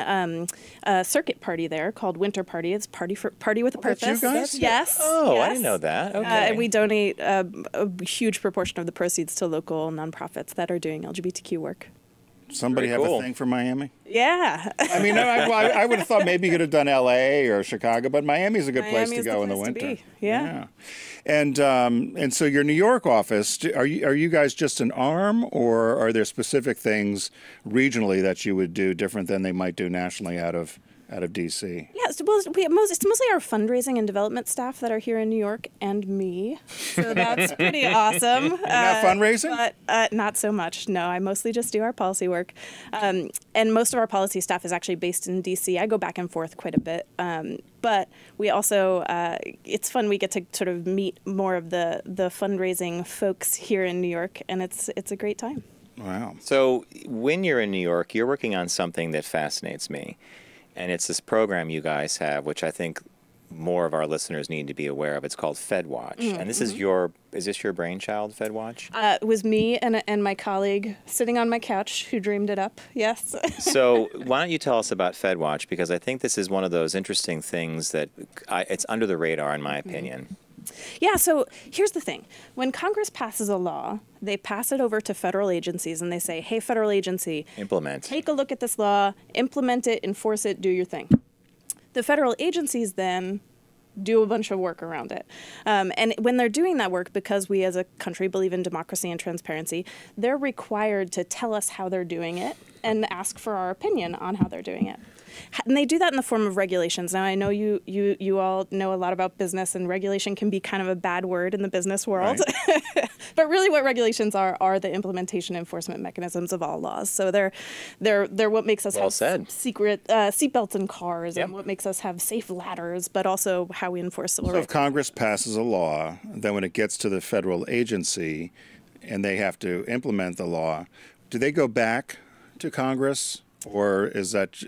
a circuit party there called Winter Party. It's Party with a Purpose. That's you guys? Yes. Oh, yes. I didn't know that. Okay. And we donate a huge proportion of the proceeds to local nonprofits that are doing LGBTQ work. Somebody Very have cool. a thing for Miami? Yeah. I mean, I would have thought maybe you could have done L.A. or Chicago, but Miami's a good place to go in the winter. Yeah. And so your New York office, are you guys just an arm, or are there specific things regionally that you would do different than they might do nationally out of D.C.? Yeah, well, it's mostly our fundraising and development staff that are here in New York, and me. So that's pretty awesome. Not fundraising? But not so much. No, I mostly just do our policy work. And most of our policy staff is actually based in D.C. I go back and forth quite a bit. But we also, it's fun. We get to sort of meet more of the fundraising folks here in New York, and it's a great time. Wow. So when you're in New York, you're working on something that fascinates me. And it's this program you guys have, which I think more of our listeners need to be aware of. It's called FedWatch. Mm-hmm. And this is this your brainchild, FedWatch? It was me and my colleague sitting on my couch who dreamed it up. Yes. So why don't you tell us about FedWatch? Because I think this is one of those interesting things that it's under the radar, in my opinion. Yeah, so here's the thing. When Congress passes a law, they pass it over to federal agencies and they say, hey, federal agency, implement. Take a look at this law, implement it, enforce it, do your thing. The federal agencies then do a bunch of work around it. And when they're doing that work, because we as a country believe in democracy and transparency, they're required to tell us how they're doing it and ask for our opinion on how they're doing it. And they do that in the form of regulations. Now, I know you all know a lot about business, and regulation can be kind of a bad word in the business world. Right. But really what regulations are the implementation enforcement mechanisms of all laws. So they're what makes us have secret seatbelts in cars, and what makes us have safe ladders, but also how we enforce civil rights. So if Congress passes a law, then when it gets to the federal agency and they have to implement the law, do they go back to Congress? Or is that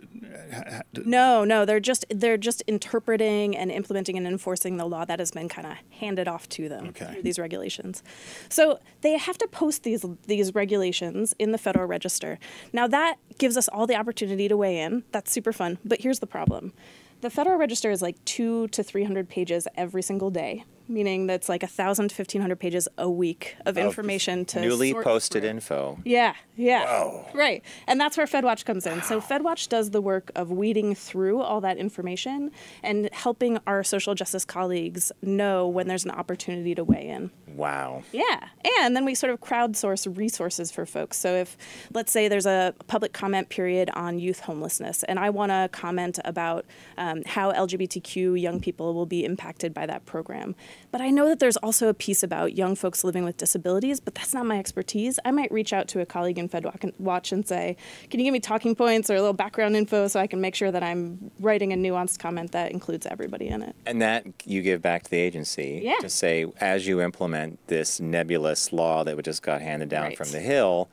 no? They're just interpreting and implementing and enforcing the law that has been kind of handed off to them through these regulations. So they have to post these regulations in the Federal Register. Now that gives us all the opportunity to weigh in. That's super fun. But here's the problem: the Federal Register is like 200 to 300 pages every single day, meaning that's like 1,000 to 1,500 pages a week of information to newly sort posted through. info. Yeah. Wow. Right. And that's where FedWatch comes in. So FedWatch does the work of weeding through all that information and helping our social justice colleagues know when there's an opportunity to weigh in. Wow. Yeah. And then we sort of crowdsource resources for folks. So if, let's say, there's a public comment period on youth homelessness, and I want to comment about how LGBTQ young people will be impacted by that program. But I know that there's also a piece about young folks living with disabilities, but that's not my expertise. I might reach out to a colleague in FedWatch and say, can you give me talking points or a little background info so I can make sure that I'm writing a nuanced comment that includes everybody in it? And that you give back to the agency to say, as you implement this nebulous law that just got handed down from the Hill,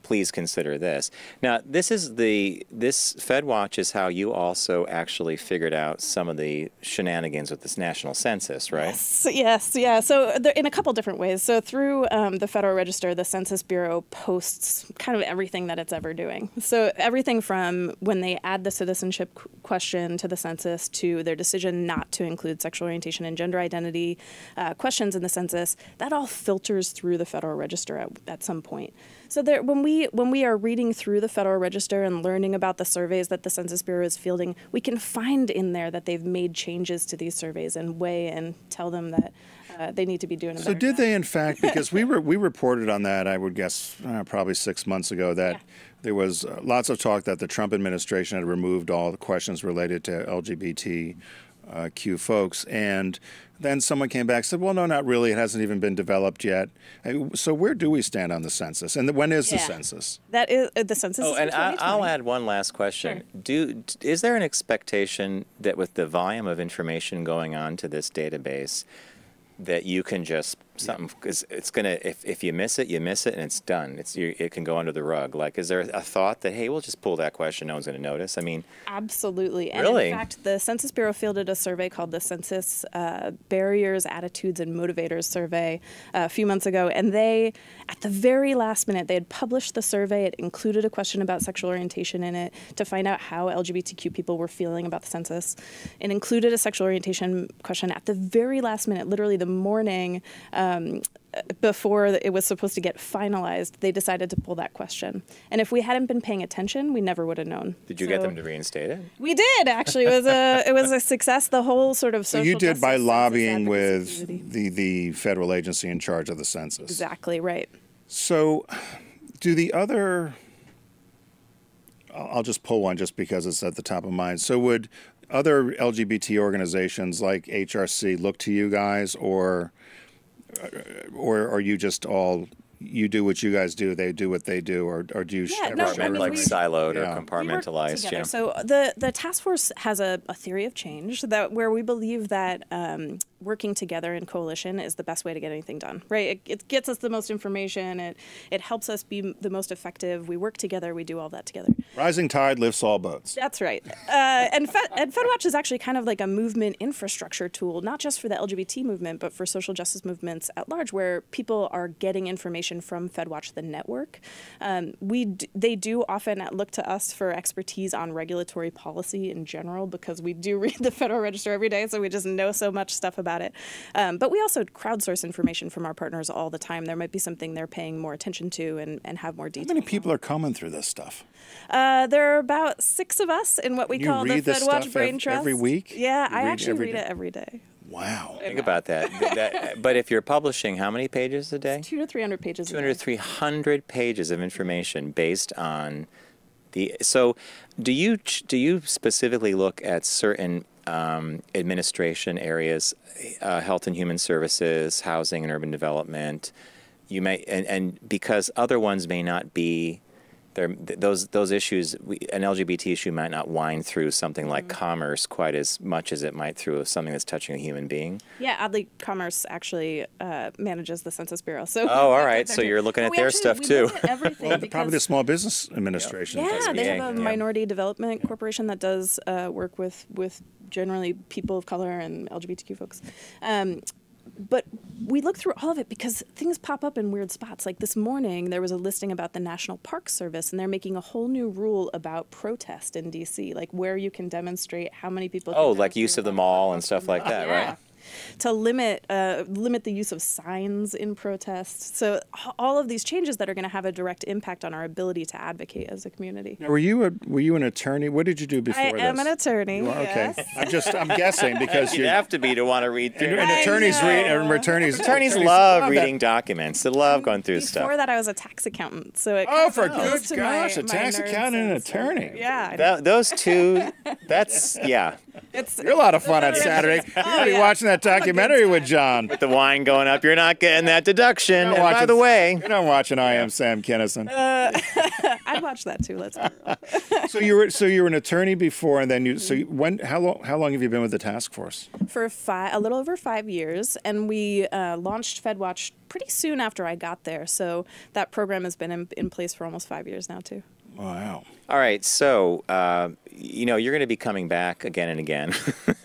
please consider this. Now, this FedWatch is how you also actually figured out some of the shenanigans with this national census, right? Yes. So in a couple different ways. So through the Federal Register, the Census Bureau posts kind of everything that it's ever doing. So everything from when they add the citizenship question to the census to their decision not to include sexual orientation and gender identity questions in the census, that all filters through the Federal Register at some point. So when we are reading through the Federal Register and learning about the surveys that the Census Bureau is fielding, we can find in there that they've made changes to these surveys and weigh and tell them that they need to be doing a better job. So did they, in fact, because we reported on that, I would guess, probably 6 months ago, that there was lots of talk that the Trump administration had removed all the questions related to LGBTQ folks, and then someone came back and said, well, no, not really. It hasn't even been developed yet. So where do we stand on the census? And when is the census? That is the census. Oh, and I'll add one last question. Sure. Is there an expectation that with the volume of information going on to this database, that you can just something, because it's gonna, if you miss it, and it's done. It can go under the rug. Like, is there a thought that, hey, we'll just pull that question, no one's gonna notice? I mean, absolutely. And really? in fact, the Census Bureau fielded a survey called the Census Barriers, Attitudes, and Motivators Survey a few months ago, and they, at the very last minute, they had published the survey. It included a question about sexual orientation in it to find out how LGBTQ people were feeling about the census. It included a sexual orientation question at the very last minute, literally the morning before it was supposed to get finalized. They decided to pull that question. And if we hadn't been paying attention, we never would have known. Did you get them to reinstate it? We did, actually. It was a success. The whole sort of social So you did by lobbying with community. the federal agency in charge of the census. Exactly, right. So do the other... I'll just pull one just because it's at the top of mind. So would other LGBT organizations like HRC look to you guys, or are you just all, you do what you guys do, they do what they do, or do you share? Like siloed or We work compartmentalized? together. Yeah. So the task force has a theory of change where we believe that working together in coalition is the best way to get anything done. Right? It gets us the most information. It helps us be the most effective. We work together. We do all that together. Rising tide lifts all boats. That's right. And FedWatch is actually kind of like a movement infrastructure tool, not just for the LGBT movement, but for social justice movements at large, where people are getting information from FedWatch, the network. They do often look to us for expertise on regulatory policy in general, because we do read the Federal Register every day, so we just know so much stuff about it. But we also crowdsource information from our partners all the time. There might be something they're paying more attention to and have more detail. How many people are coming through this stuff? There are about 6 of us in what we call the FedWatch Brain Trust. Every week? Yeah, I actually read it every day. Wow. Think about that. But if you're publishing how many pages a day? 200 to 300 pages 200 to 300 pages of information based on the... So do you specifically look at certain administration areas, health and human services, housing and urban development? You may, and because other ones may not be... Those issues, an LGBT issue might not wind through something like commerce quite as much as it might through something that's touching a human being. Yeah, oddly, Commerce actually manages the Census Bureau. So all right. So you're looking at their stuff too. Well, probably the Small Business Administration. Yeah, they have a Minority Development Corporation that does work with generally people of color and LGBTQ folks. But we look through all of it because things pop up in weird spots. Like this morning, there was a listing about the National Park Service, and they're making a whole new rule about protest in D.C., like where you can demonstrate, how many people can demonstrate. Like use of the mall and stuff like that, right? To limit the use of signs in protests. So all of these changes that are going to have a direct impact on our ability to advocate as a community. Now, were you an attorney? What did you do before this? I am an attorney. You are? Yes. Okay. I'm guessing because you have to be to want to read through. And attorneys love reading documents. They love going through stuff. Before that, I was a tax accountant. So it for good gosh, a tax accountant and an attorney. Yeah. Those two. That's You're a lot of fun on Saturday. You're gonna be watching that documentary with John. With the wine going up, you're not getting that deduction. And by the way, you're not watching I Am Sam Kinison. I'd watch that too. Let's be real. So you were an attorney before, and then how long have you been with the task force? For a little over 5 years, and we launched FedWatch pretty soon after I got there. So that program has been in place for almost 5 years now too. Wow. All right, so, you're going to be coming back again and again,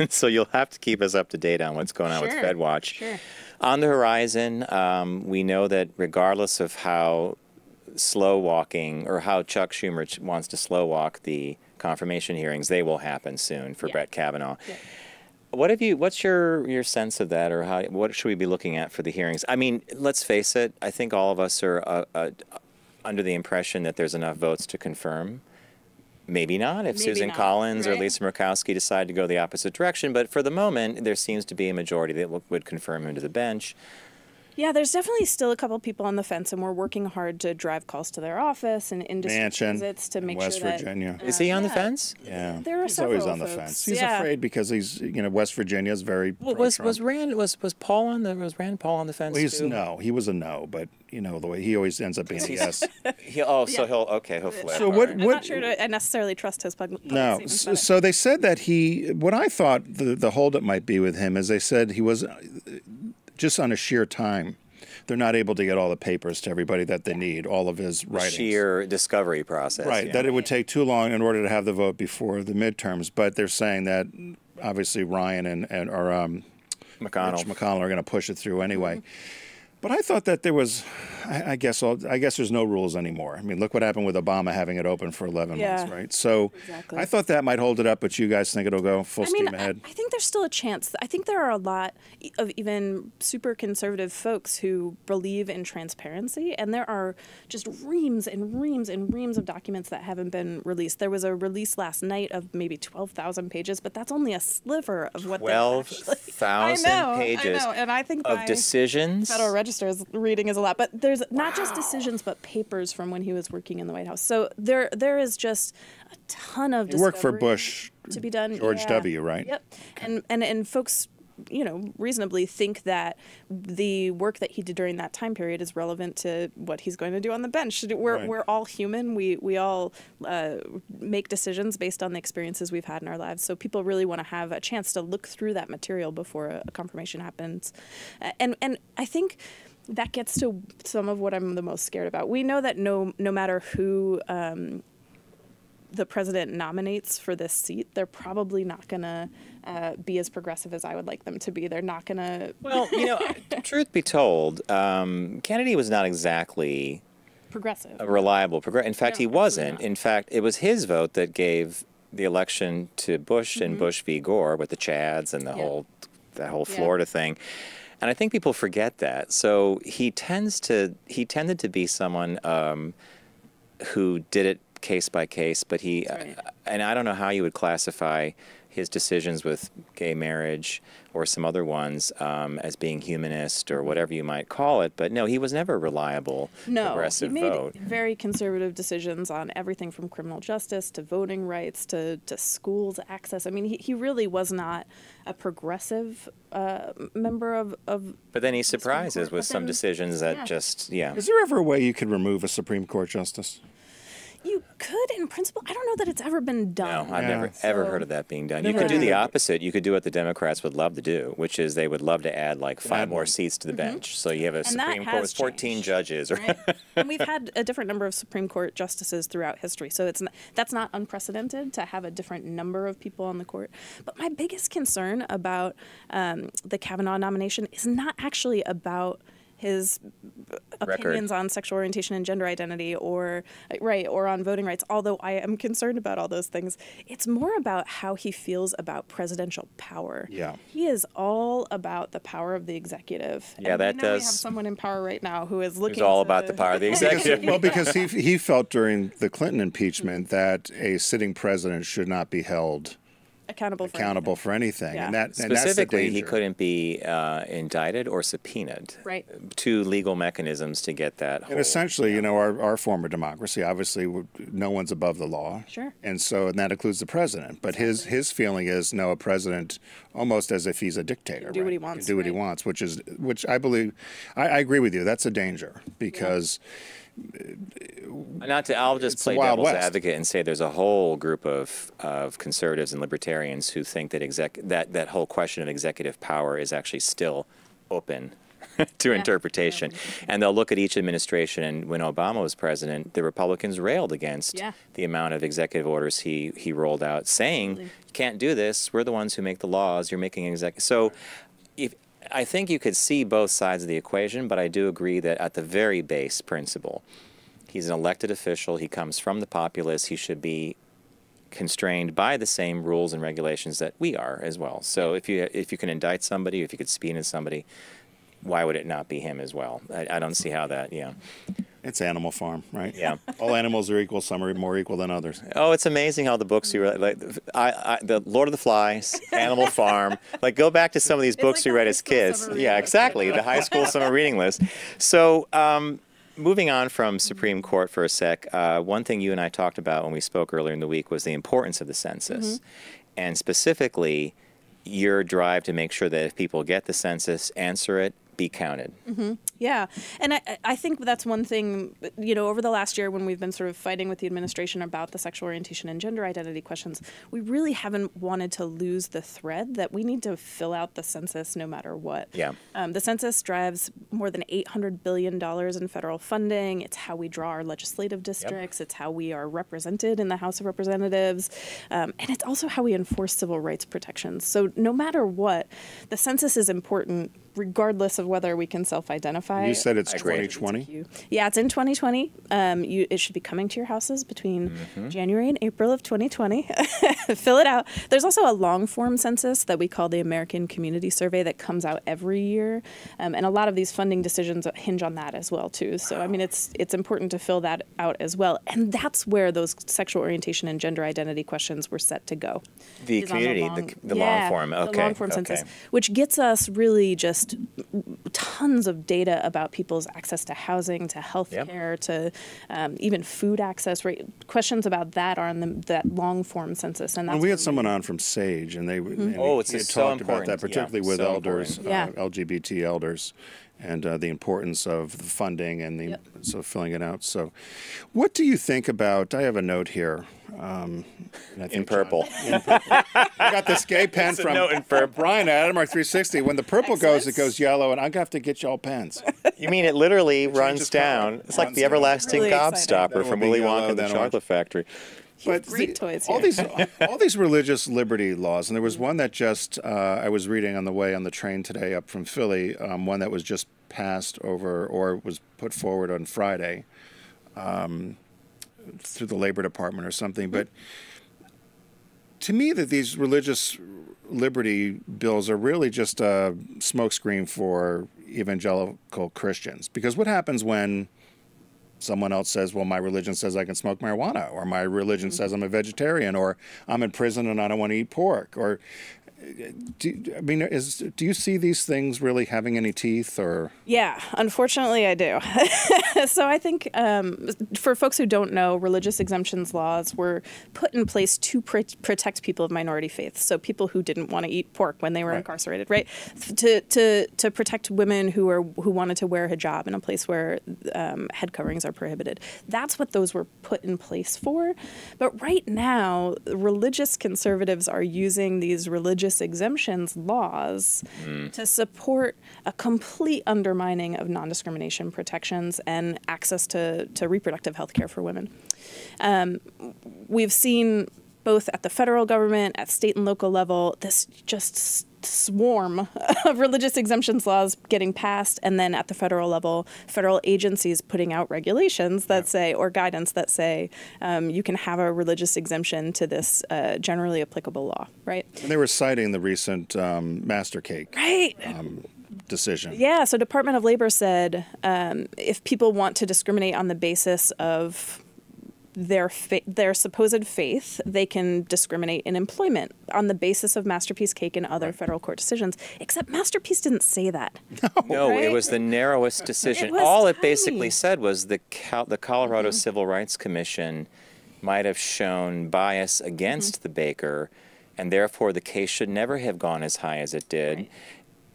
so you'll have to keep us up to date on what's going on with FedWatch. Sure. On the horizon, we know that regardless of how slow walking or how Chuck Schumer wants to slow walk the confirmation hearings, they will happen soon for Brett Kavanaugh. Yeah. What's your sense of that, or what should we be looking at for the hearings? I mean, let's face it, I think all of us are under the impression that there's enough votes to confirm. Maybe not if Susan Collins or Lisa Murkowski decide to go the opposite direction. But for the moment, there seems to be a majority that would confirm him to the bench. Yeah, there's definitely still a couple people on the fence, and we're working hard to drive calls to their office and industry visits to make sure that... West Virginia. Is he on the fence? Yeah. There are he's always on the folks. fence. He's afraid because he's, West Virginia is very was Paul on the Rand Paul on the fence too? No, he was a no, but the way he always ends up being a yes. He'll flip. So what? I'm not sure I necessarily trust his public statements. So they said that what I thought the holdup might be with him is they said he was. just on a sheer time. They're not able to get all the papers to everybody that they need, all of his writings. Sheer discovery process. Right, yeah. that it would take too long in order to have the vote before the midterms. But they're saying that obviously Ryan and McConnell. Mitch McConnell are going to push it through anyway. But I thought that there was, I guess there's no rules anymore. I mean, look what happened with Obama having it open for 11 months, right? So I thought that might hold it up, but you guys think it'll go full steam ahead? I think there's still a chance. I think there are a lot of even super conservative folks who believe in transparency, and there are just reams and reams and reams of documents that haven't been released. There was a release last night of maybe 12,000 pages, but that's only a sliver of what 12,000 pages and I think of decisions. Federal Register's reading is a lot, but there's not just decisions, but papers from when he was working in the White House. So there is just a ton of discovery. Worked for Bush to be done. George W., right? Yep. And folks, reasonably think that the work that he did during that time period is relevant to what he's going to do on the bench. We're all human. We all make decisions based on the experiences we've had in our lives. So people really want to have a chance to look through that material before a confirmation happens. And I think that gets to some of what I'm the most scared about. We know that no matter who the president nominates for this seat, they're probably not going to be as progressive as I would like them to be. They're not going to... Well, truth be told, Kennedy was not exactly... progressive. A reliable progressive. In fact, he wasn't. In fact, it was his vote that gave the election to Bush and Bush v. Gore with the Chads and the whole Florida thing. And I think people forget that. So he tended to be someone who did it case by case, but and I don't know how you would classify his decisions with gay marriage or some other ones as being humanist or whatever you might call it. But no, he was never a reliable progressive vote. He made very conservative decisions on everything from criminal justice to voting rights to schools access. I mean, he really was not a progressive member of But then he surprises with some decisions that just. Is there ever a way you could remove a Supreme Court justice? You could, in principle. I don't know that it's ever been done. No, I've never ever heard of that being done. You could do the opposite. You could do what the Democrats would love to do, which is they would love to add like 5 more seats to the bench. So you have a Supreme Court with 14 judges. Right? And we've had a different number of Supreme Court justices throughout history. So that's not unprecedented to have a different number of people on the court. But my biggest concern about the Kavanaugh nomination is not actually about his opinions on sexual orientation and gender identity or on voting rights, although I am concerned about all those things. It's more about how he feels about presidential power. Yeah. He is all about the power of the executive. Yeah, and that we does. have someone in power right now who is looking. Who's all about the power of the executive. Because he felt during the Clinton impeachment that a sitting president should not be held accountable for anything. Yeah. And specifically, that's the he couldn't be indicted or subpoenaed. Right. 2 legal mechanisms to get that. And essentially, our form of democracy, obviously, no one's above the law. Sure. And that includes the president. But his feeling is, no, a president, almost as if he's a dictator. Can do what he wants. Can do what he wants, which I believe, I agree with you. That's a danger because. I'll just play devil's advocate and say there's a whole group of conservatives and libertarians who think that that whole question of executive power is actually still open to interpretation. And they'll look at each administration, and when Obama was president, the Republicans railed against the amount of executive orders he rolled out, saying, you can't do this, we're the ones who make the laws, you're making executive. So I think you could see both sides of the equation, but I do agree that at the very base principle, he's an elected official, he comes from the populace, he should be constrained by the same rules and regulations that we are as well. So if you can indict somebody, if you could subpoena somebody, why would it not be him as well? I don't see how that, It's Animal Farm, right? Yeah. All animals are equal. Some are more equal than others. Oh, it's amazing how the books you read, like the Lord of the Flies, Animal Farm, like go back to some of these books we read as kids. Yeah, exactly. The high school summer reading list. So moving on from Supreme Court for a sec, one thing you and I talked about when we spoke earlier in the week was the importance of the census. And specifically, your drive to make sure that if people get the census, answer it, be counted. Yeah, and I think that's one thing, over the last year when we've been sort of fighting with the administration about the sexual orientation and gender identity questions, we really haven't wanted to lose the thread that we need to fill out the census no matter what. Yeah. The census drives more than $800 billion in federal funding. It's how we draw our legislative districts. It's how we are represented in the House of Representatives. And it's also how we enforce civil rights protections. So no matter what, the census is important regardless of whether we can self-identify. You said it's 2020? Yeah, it's in 2020. It should be coming to your houses between January and April of 2020. Fill it out. There's also a long-form census that we call the American Community Survey that comes out every year. And a lot of these funding decisions hinge on that as well, too. So, I mean, it's important to fill that out as well. And that's where those sexual orientation and gender identity questions were set to go. The community, the long form. Okay. The long form census, which gets us really just tons of data about people's access to housing, to health care, to even food access. Right? Questions about that are on that long form census. And we had someone on from SAGE, and they it's so talked about that, particularly with elders, LGBT elders, and the importance of the funding and so filling it out. So, what do you think about? I have a note here. In purple. I got this gay pen from Brian at Admark 360. When the purple goes, it goes yellow, and I have to get y'all pens. You mean it literally runs down? It's like the everlasting gobstopper from Willy Wonka and the Chocolate Factory. But all these religious liberty laws, and there was one that just I was reading on the way on the train today up from Philly, one that was just passed over or was put forward on Friday through the Labor Department or something. But to me, that these religious liberty bills are really just a smokescreen for evangelical Christians. Because what happens when someone else says, well, my religion says I can smoke marijuana, or my religion says I'm a vegetarian, or I'm in prison and I don't want to eat pork, or do you see these things really having any teeth? Or yeah, unfortunately I do. So I think for folks who don't know, religious exemptions laws were put in place to protect people of minority faiths, so people who didn't want to eat pork when they were incarcerated, right? To protect women who wanted to wear hijab in a place where head coverings are prohibited. That's what those were put in place for. But right now, religious conservatives are using these religious exemptions laws to support a complete undermining of non-discrimination protections and access to reproductive health care for women. We've seen both at the federal government, at state and local level, this just swarm of religious exemptions laws getting passed, and then at the federal level, federal agencies putting out regulations that say, or guidance that say, you can have a religious exemption to this generally applicable law, right? And they were citing the recent master cake decision. Yeah, so Department of Labor said if people want to discriminate on the basis of their supposed faith, they can discriminate in employment on the basis of Masterpiece Cake and other federal court decisions. Except Masterpiece didn't say that. No, it was the narrowest decision. All it basically said was the Colorado Civil Rights Commission might have shown bias against the baker, and therefore the case should never have gone as high as it did. Right.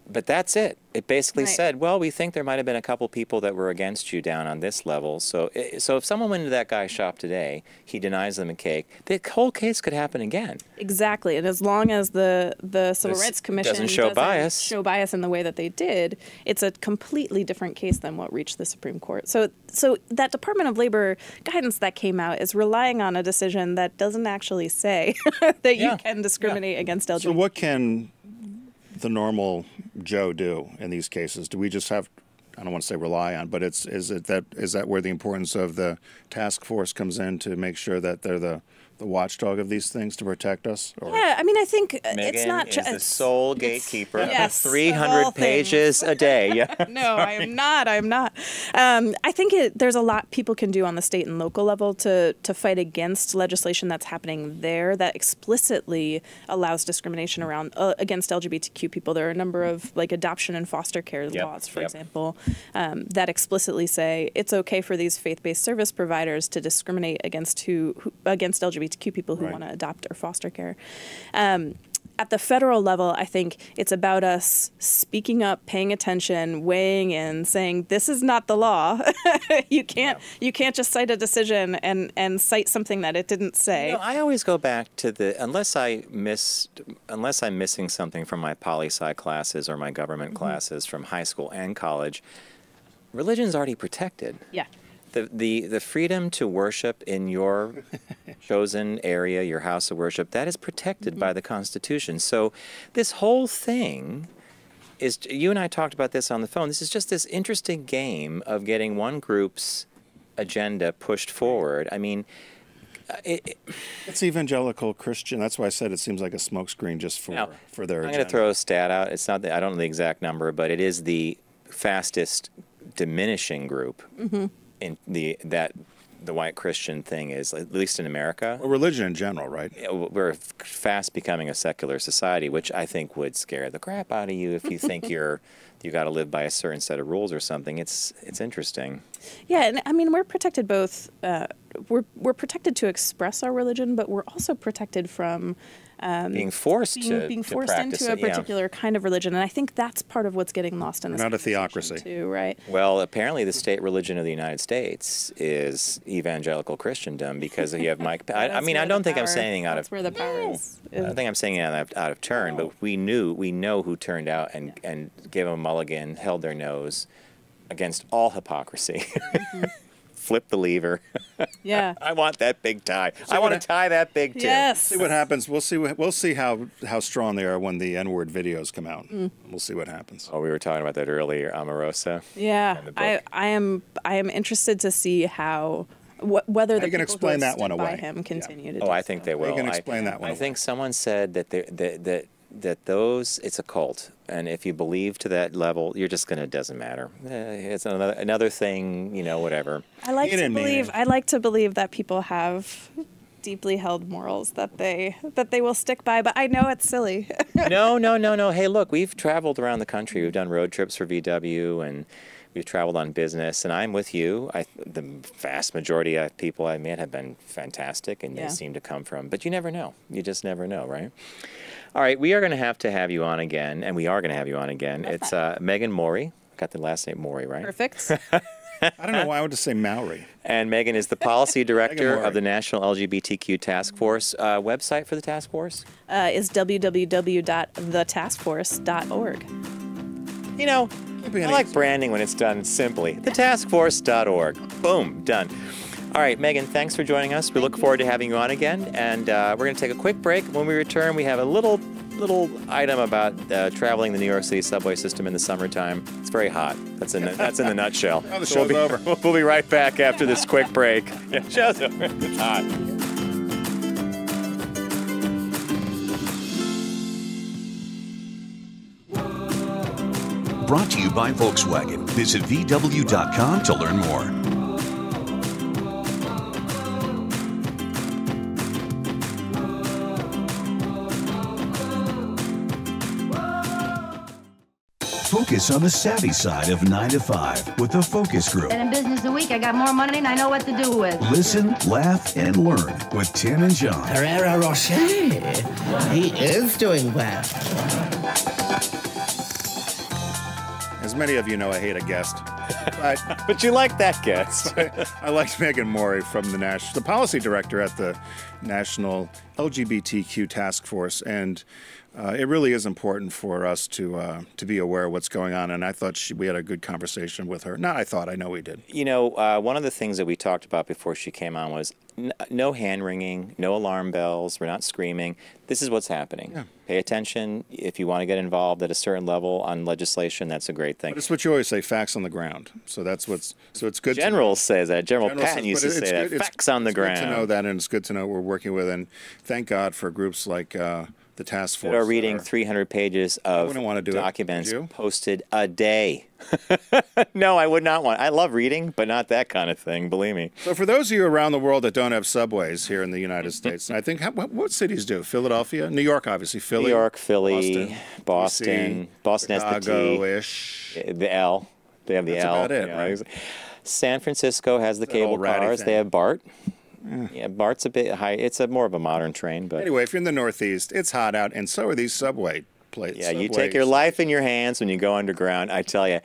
But that's it. It basically said, well, we think there might have been a couple people that were against you down on this level. So if someone went into that guy's shop today, he denies them a cake, the whole case could happen again. Exactly. And as long as the Civil Rights Commission doesn't show bias in the way that they did, it's a completely different case than what reached the Supreme Court. So that Department of Labor guidance that came out is relying on a decision that doesn't actually say that you can discriminate against LGBT. So what can the normal Joe do in these cases? Do we just have, I don't want to say rely on, but is that where the importance of the task force comes in to make sure that they're the watchdog of these things to protect us? Or? Yeah, I mean, I think it's not just the sole gatekeeper. Yes, 300 pages a day. Yeah. No, I am not. I think there's a lot people can do on the state and local level to fight against legislation that's happening there that explicitly allows discrimination around against LGBTQ people. There are a number of adoption and foster care laws, for example, that explicitly say it's okay for these faith-based service providers to discriminate against LGBTQ people who want to adopt or foster care. at the federal level, I think it's about us speaking up, paying attention, weighing in, saying this is not the law. You can't just cite a decision and cite something that it didn't say. I always go back to the unless I'm missing something from my poli-sci classes or my government classes from high school and college. Religion's already protected. Yeah. The freedom to worship in your chosen area, your house of worship, that is protected by the Constitution. So this whole thing is, you and I talked about this on the phone, this is just this interesting game of getting one group's agenda pushed forward. I mean, it's evangelical Christian. That's why I said it seems like a smokescreen just for their agenda. I'm going to throw a stat out. It's not I don't know the exact number, but it is the fastest diminishing group in the white Christian thing is, at least in America. Well, religion in general, right? We're fast becoming a secular society, which I think would scare the crap out of you if you think you got to live by a certain set of rules or something. It's interesting. Yeah, and I mean, we're protected both. We're protected to express our religion, but we're also protected from being forced into a particular kind of religion, and I think that's part of what's getting lost in this. Not a theocracy, too, right? Well, apparently the state religion of the United States is evangelical Christendom because you have Mike. I mean, I don't think I'm saying anything out of. That's where the power is. I don't think I'm saying it out of turn, but we know who turned out and gave them a mulligan, held their nose against all hypocrisy. Flip the lever. Yeah. I want that big tie. I want to tie that big too. Yes. See what happens. We'll see how strong they are when the N-word videos come out. We'll see what happens. Oh, we were talking about that earlier, Omarosa. Yeah. I am interested to see how whether the people who stood by him continue to do I think they will. You can explain that one. I think someone said that those, it's a cult, and if you believe to that level, you're just gonna, it doesn't matter. It's another thing, whatever. I like to believe that people have deeply held morals that they will stick by, but I know it's silly. No. Hey, look, we've traveled around the country. We've done road trips for VW, and we've traveled on business, and I'm with you. The vast majority of people I met have been fantastic, and they seem to come from, but you never know. You just never know, right? All right, we are going to have you on again, and we are going to have you on again. It's Megan Morey. Got the last name Morey, right? Perfect. I don't know why I would just say Maori. And Megan is the policy director of the National LGBTQ Task Force. Website for the task force? Is www.thetaskforce.org. I like branding when it's done simply. Thetaskforce.org. Boom, done. All right, Megan, thanks for joining us. We look forward to having you on again, and we're going to take a quick break. When we return, we have a little item about traveling the New York City subway system in the summertime. It's very hot. That's in the nutshell. Oh, the show's over. We'll be right back after this quick break. Yeah, show's over. It's hot. Brought to you by Volkswagen. Visit VW.com to learn more. Focus on the savvy side of 9 to 5 with the Focus Group. And in business a week, I got more money than I know what to do with. Listen, laugh, and learn with Tim and John. Herrera Rocher. He is doing well. As many of you know, I hate a guest. But you like that guest. I liked Megan Morey from the policy director at the National LGBTQ Task Force, and it really is important for us to be aware of what's going on, and I thought we had a good conversation with her. I know we did. One of the things that we talked about before she came on was no hand-wringing, no alarm bells, we're not screaming. This is what's happening. Yeah. Pay attention. If you want to get involved at a certain level on legislation, that's a great thing. But it's what you always say, facts on the ground. So it's good. General says that. General Patton used to say that. Facts on the ground. It's good to know that, and it's good to know what we're working with, and thank God for groups like the task force. That are reading 300 pages of documents posted a day. No, I would not want. I love reading, but not that kind of thing, believe me. So for those of you around the world that don't have subways here in the United States, and I think, what cities do? Philadelphia? New York, obviously. Philly? New York, Philly, Boston. Boston has the T. Chicago-ish. The L. They have the That's L. about it, right? San Francisco has the cable cars. They have BART. Yeah, BART's a bit high. It's a more of a modern train, but Anyway, if you're in the Northeast, it's hot out, and so are these subway plates. yeah, you take your life in your hands when you go underground, I tell you.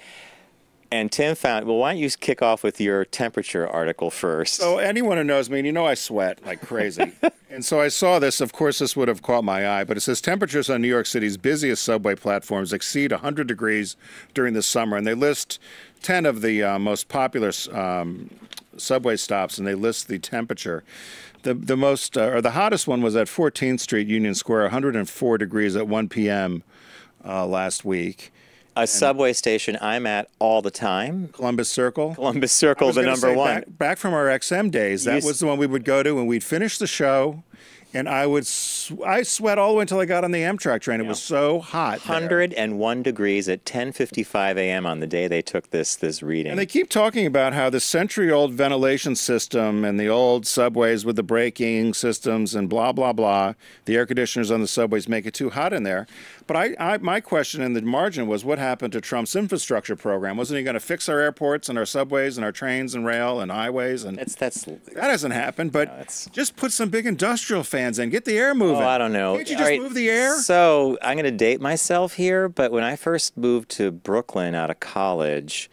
And Tim found, well, why don't you kick off with your temperature article first? So anyone who knows me, and you know I sweat like crazy. And so I saw this. Of course, this would have caught my eye, but it says temperatures on New York City's busiest subway platforms exceed 100 degrees during the summer. And they list 10 of the most popular subway stops, and they list the temperature. The most, or the hottest one was at 14th Street, Union Square, 104 degrees at 1 p.m. Last week. A subway station I'm at all the time. Columbus Circle. Columbus Circle, the number one. Back from our XM days, that was the one we would go to, and we'd finish the show, and I sweat all the way until I got on the Amtrak train. It was so hot. 101 degrees at 10:55 a.m. on the day they took this reading. And they keep talking about how the century-old ventilation system and the old subways with the braking systems and blah, blah, blah, the air conditioners on the subways make it too hot in there. But my question in the margin was, what happened to Trump's infrastructure program? Wasn't he going to fix our airports and our subways and our trains and rail and highways? And that hasn't happened. But just put some big industrial fans in. Get the air moving. Oh, I don't know. Can't you just move the air? So I'm going to date myself here, but when I first moved to Brooklyn out of college,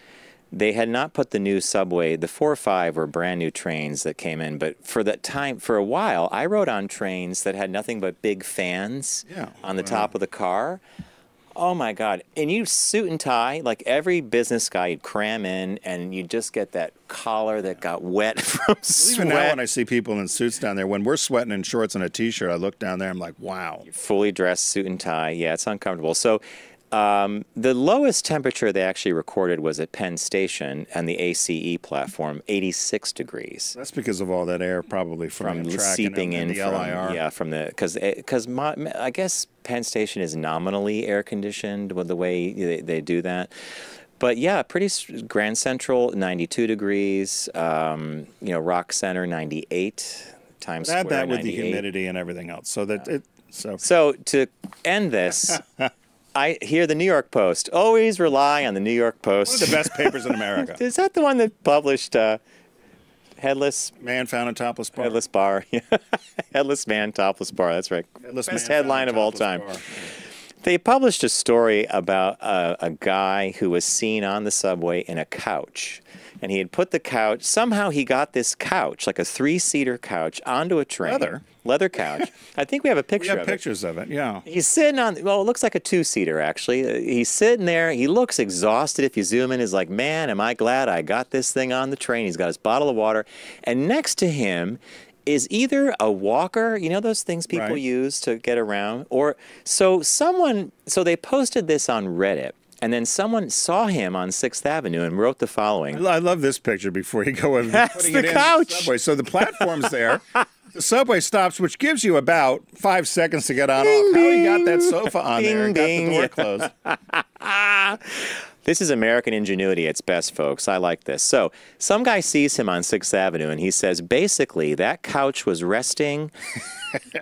they had not put the new subway. The 4 or 5 were brand new trains that came in, but for that time, for a while, I rode on trains that had nothing but big fans on the top of the car. Oh my God. And you suit and tie, like every business guy, you'd cram in and you just get that collar that got wet from sweat. Even now when I see people in suits down there, when we're sweating in shorts and a t-shirt, I look down there, I'm like, wow. Fully dressed suit and tie. Yeah, it's uncomfortable. So the lowest temperature they actually recorded was at Penn Station and the ACE platform, 86 degrees. That's because of all that air probably from the track seeping in the from, LIR. Yeah, from the because I guess Penn Station is nominally air conditioned with the way they do that. But yeah, Grand Central 92 degrees. Rock Center 98. Times Square 98. Add that with the humidity and everything else. So that So to end this. I hear the New York Post. Always rely on the New York Post. One of the best papers in America. Is that the one that published Headless Man Found in Topless Bar? Headless Bar. Headless Man, Topless Bar. That's right. Best headline of all time. They published a story about a guy who was seen on the subway in a couch. And he had put the couch, somehow he got this couch, like a 3-seater couch, onto a train. Leather couch. I think we have a picture of it. We have pictures of it, yeah. He's sitting on, well, it looks like a 2-seater, actually. He's sitting there. He looks exhausted. If you zoom in, he's like, man, am I glad I got this thing on the train. He's got his bottle of water. And next to him is either a walker, you know those things people use to get around? Or, so they posted this on Reddit. And then someone saw him on 6th Avenue and wrote the following. I love this picture before you go in. That's the couch. The subway. So the platform's there. The subway stops, which gives you about 5 seconds to get on off. How he got that sofa on there and got the door closed. This is American ingenuity at its best, folks. I like this. So some guy sees him on 6th Avenue, and he says, basically, that couch was resting.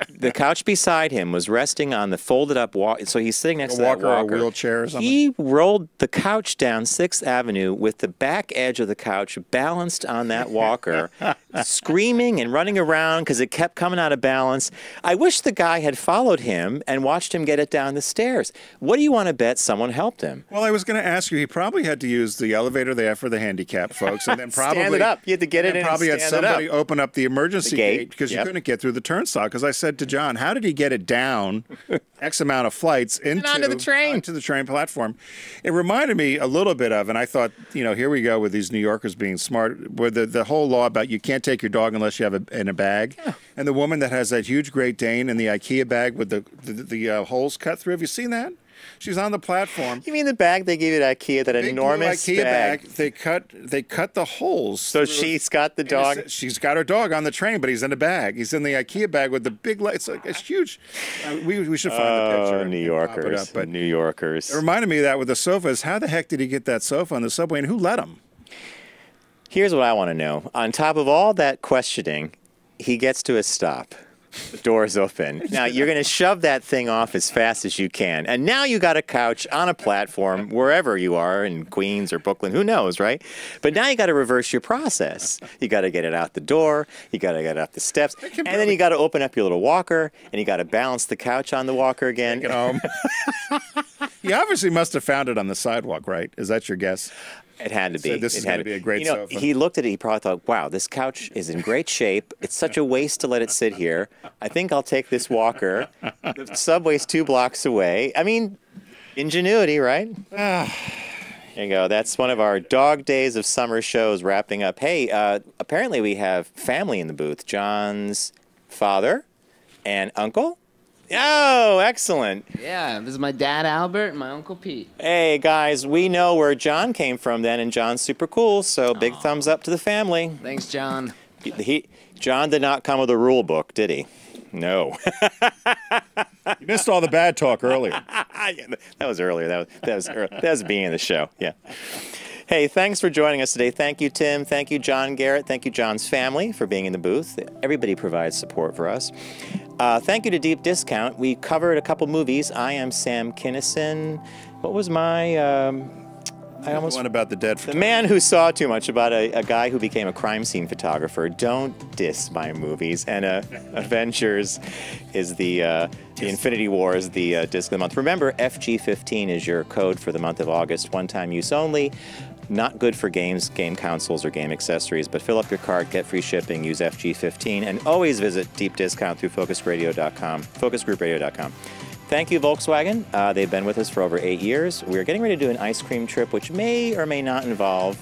The couch beside him was resting on the folded-up walker. So he's sitting next to that walker. Or a wheelchair or something? He rolled the couch down 6th Avenue with the back edge of the couch balanced on that walker, screaming and running around because it kept coming out of balance. I wish the guy had followed him and watched him get it down the stairs. What do you want to bet someone helped him? Well, I was going to ask you, he probably had to use the elevator they have for the handicapped folks, and then probably stand it up. You had to get it in and probably had somebody open up the emergency gate because you Yep. couldn't get through the turnstile. Because I said to John, how did he get it down X amount of flights onto the train platform? It reminded me a little bit of, and I thought, here we go with these New Yorkers being smart, with the whole law about you can't take your dog unless you have it in a bag. Yeah. And the woman that has that huge Great Dane in the IKEA bag with the holes cut through. Have you seen that? She's on the platform. You mean the bag they gave you at IKEA, that big enormous IKEA bag? They cut the holes. So she's got the dog. She's got her dog on the train, but he's in a bag. He's in the IKEA bag with the big lights. It's huge. We should find the picture. New Yorkers. But New Yorkers. It reminded me of that with the sofas. How the heck did he get that sofa on the subway, and who let him? Here's what I want to know. On top of all that questioning, he gets to a stop. The door's open. Now, you're going to shove that thing off as fast as you can. And now you got a couch on a platform wherever you are, in Queens or Brooklyn, who knows, right? But now you got to reverse your process. You got to get it out the door. You got to get it up the steps. And then you got to open up your little walker, and you got to balance the couch on the walker again. Take it home. You obviously must have found it on the sidewalk, right? Is that your guess? It had to be. So this is going to be a great sofa. He looked at it. He probably thought, wow, this couch is in great shape. It's such a waste to let it sit here. I think I'll take this walker. The subway's 2 blocks away. I mean, ingenuity, right? There you go. That's one of our dog days of summer shows wrapping up. Hey, apparently we have family in the booth. John's father and uncle. Oh, excellent. Yeah, this is my dad, Albert, and my uncle, Pete. Hey, guys, we know where John came from then, and John's super cool, so big thumbs up to the family. Thanks, John. John did not come with a rule book, did he? No. You missed all the bad talk earlier. Yeah, that was earlier. That was the beginning of the show, yeah. Hey, thanks for joining us today. Thank you, Tim. Thank you, John Garrett. Thank you, John's family, for being in the booth. Everybody provides support for us. Thank you to Deep Discount. We covered a couple movies. I am Sam Kinison. What was my... one about the dead. The man who saw too much, about a guy who became a crime scene photographer. Don't diss my movies. And Avengers is the Infinity War is the disc of the month. Remember, FG15 is your code for the month of August. One-time use only. Not good for games, game consoles, or game accessories, but fill up your cart, get free shipping, use FG15, and always visit Deep Discount through focusgroupradio.com. Thank you, Volkswagen. They've been with us for over 8 years. We're getting ready to do an ice cream trip, which may or may not involve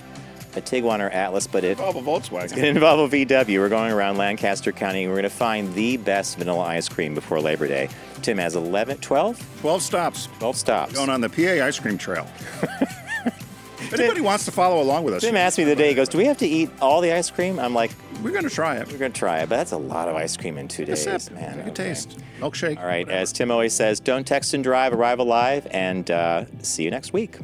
a Tiguan or Atlas, but it involve a Volkswagen. It's going to involve a VW. We're going around Lancaster County. We're going to find the best vanilla ice cream before Labor Day. Tim has 12 stops. 12 stops. Going on the PA ice cream trail. If anybody wants to follow along with us. Tim asked me the day, he goes, do we have to eat all the ice cream? I'm like, we're going to try it. We're going to try it, but that's a lot of ice cream in 2 days, man. Take a taste. Milkshake. All right, as Tim always says, don't text and drive, arrive alive, and see you next week.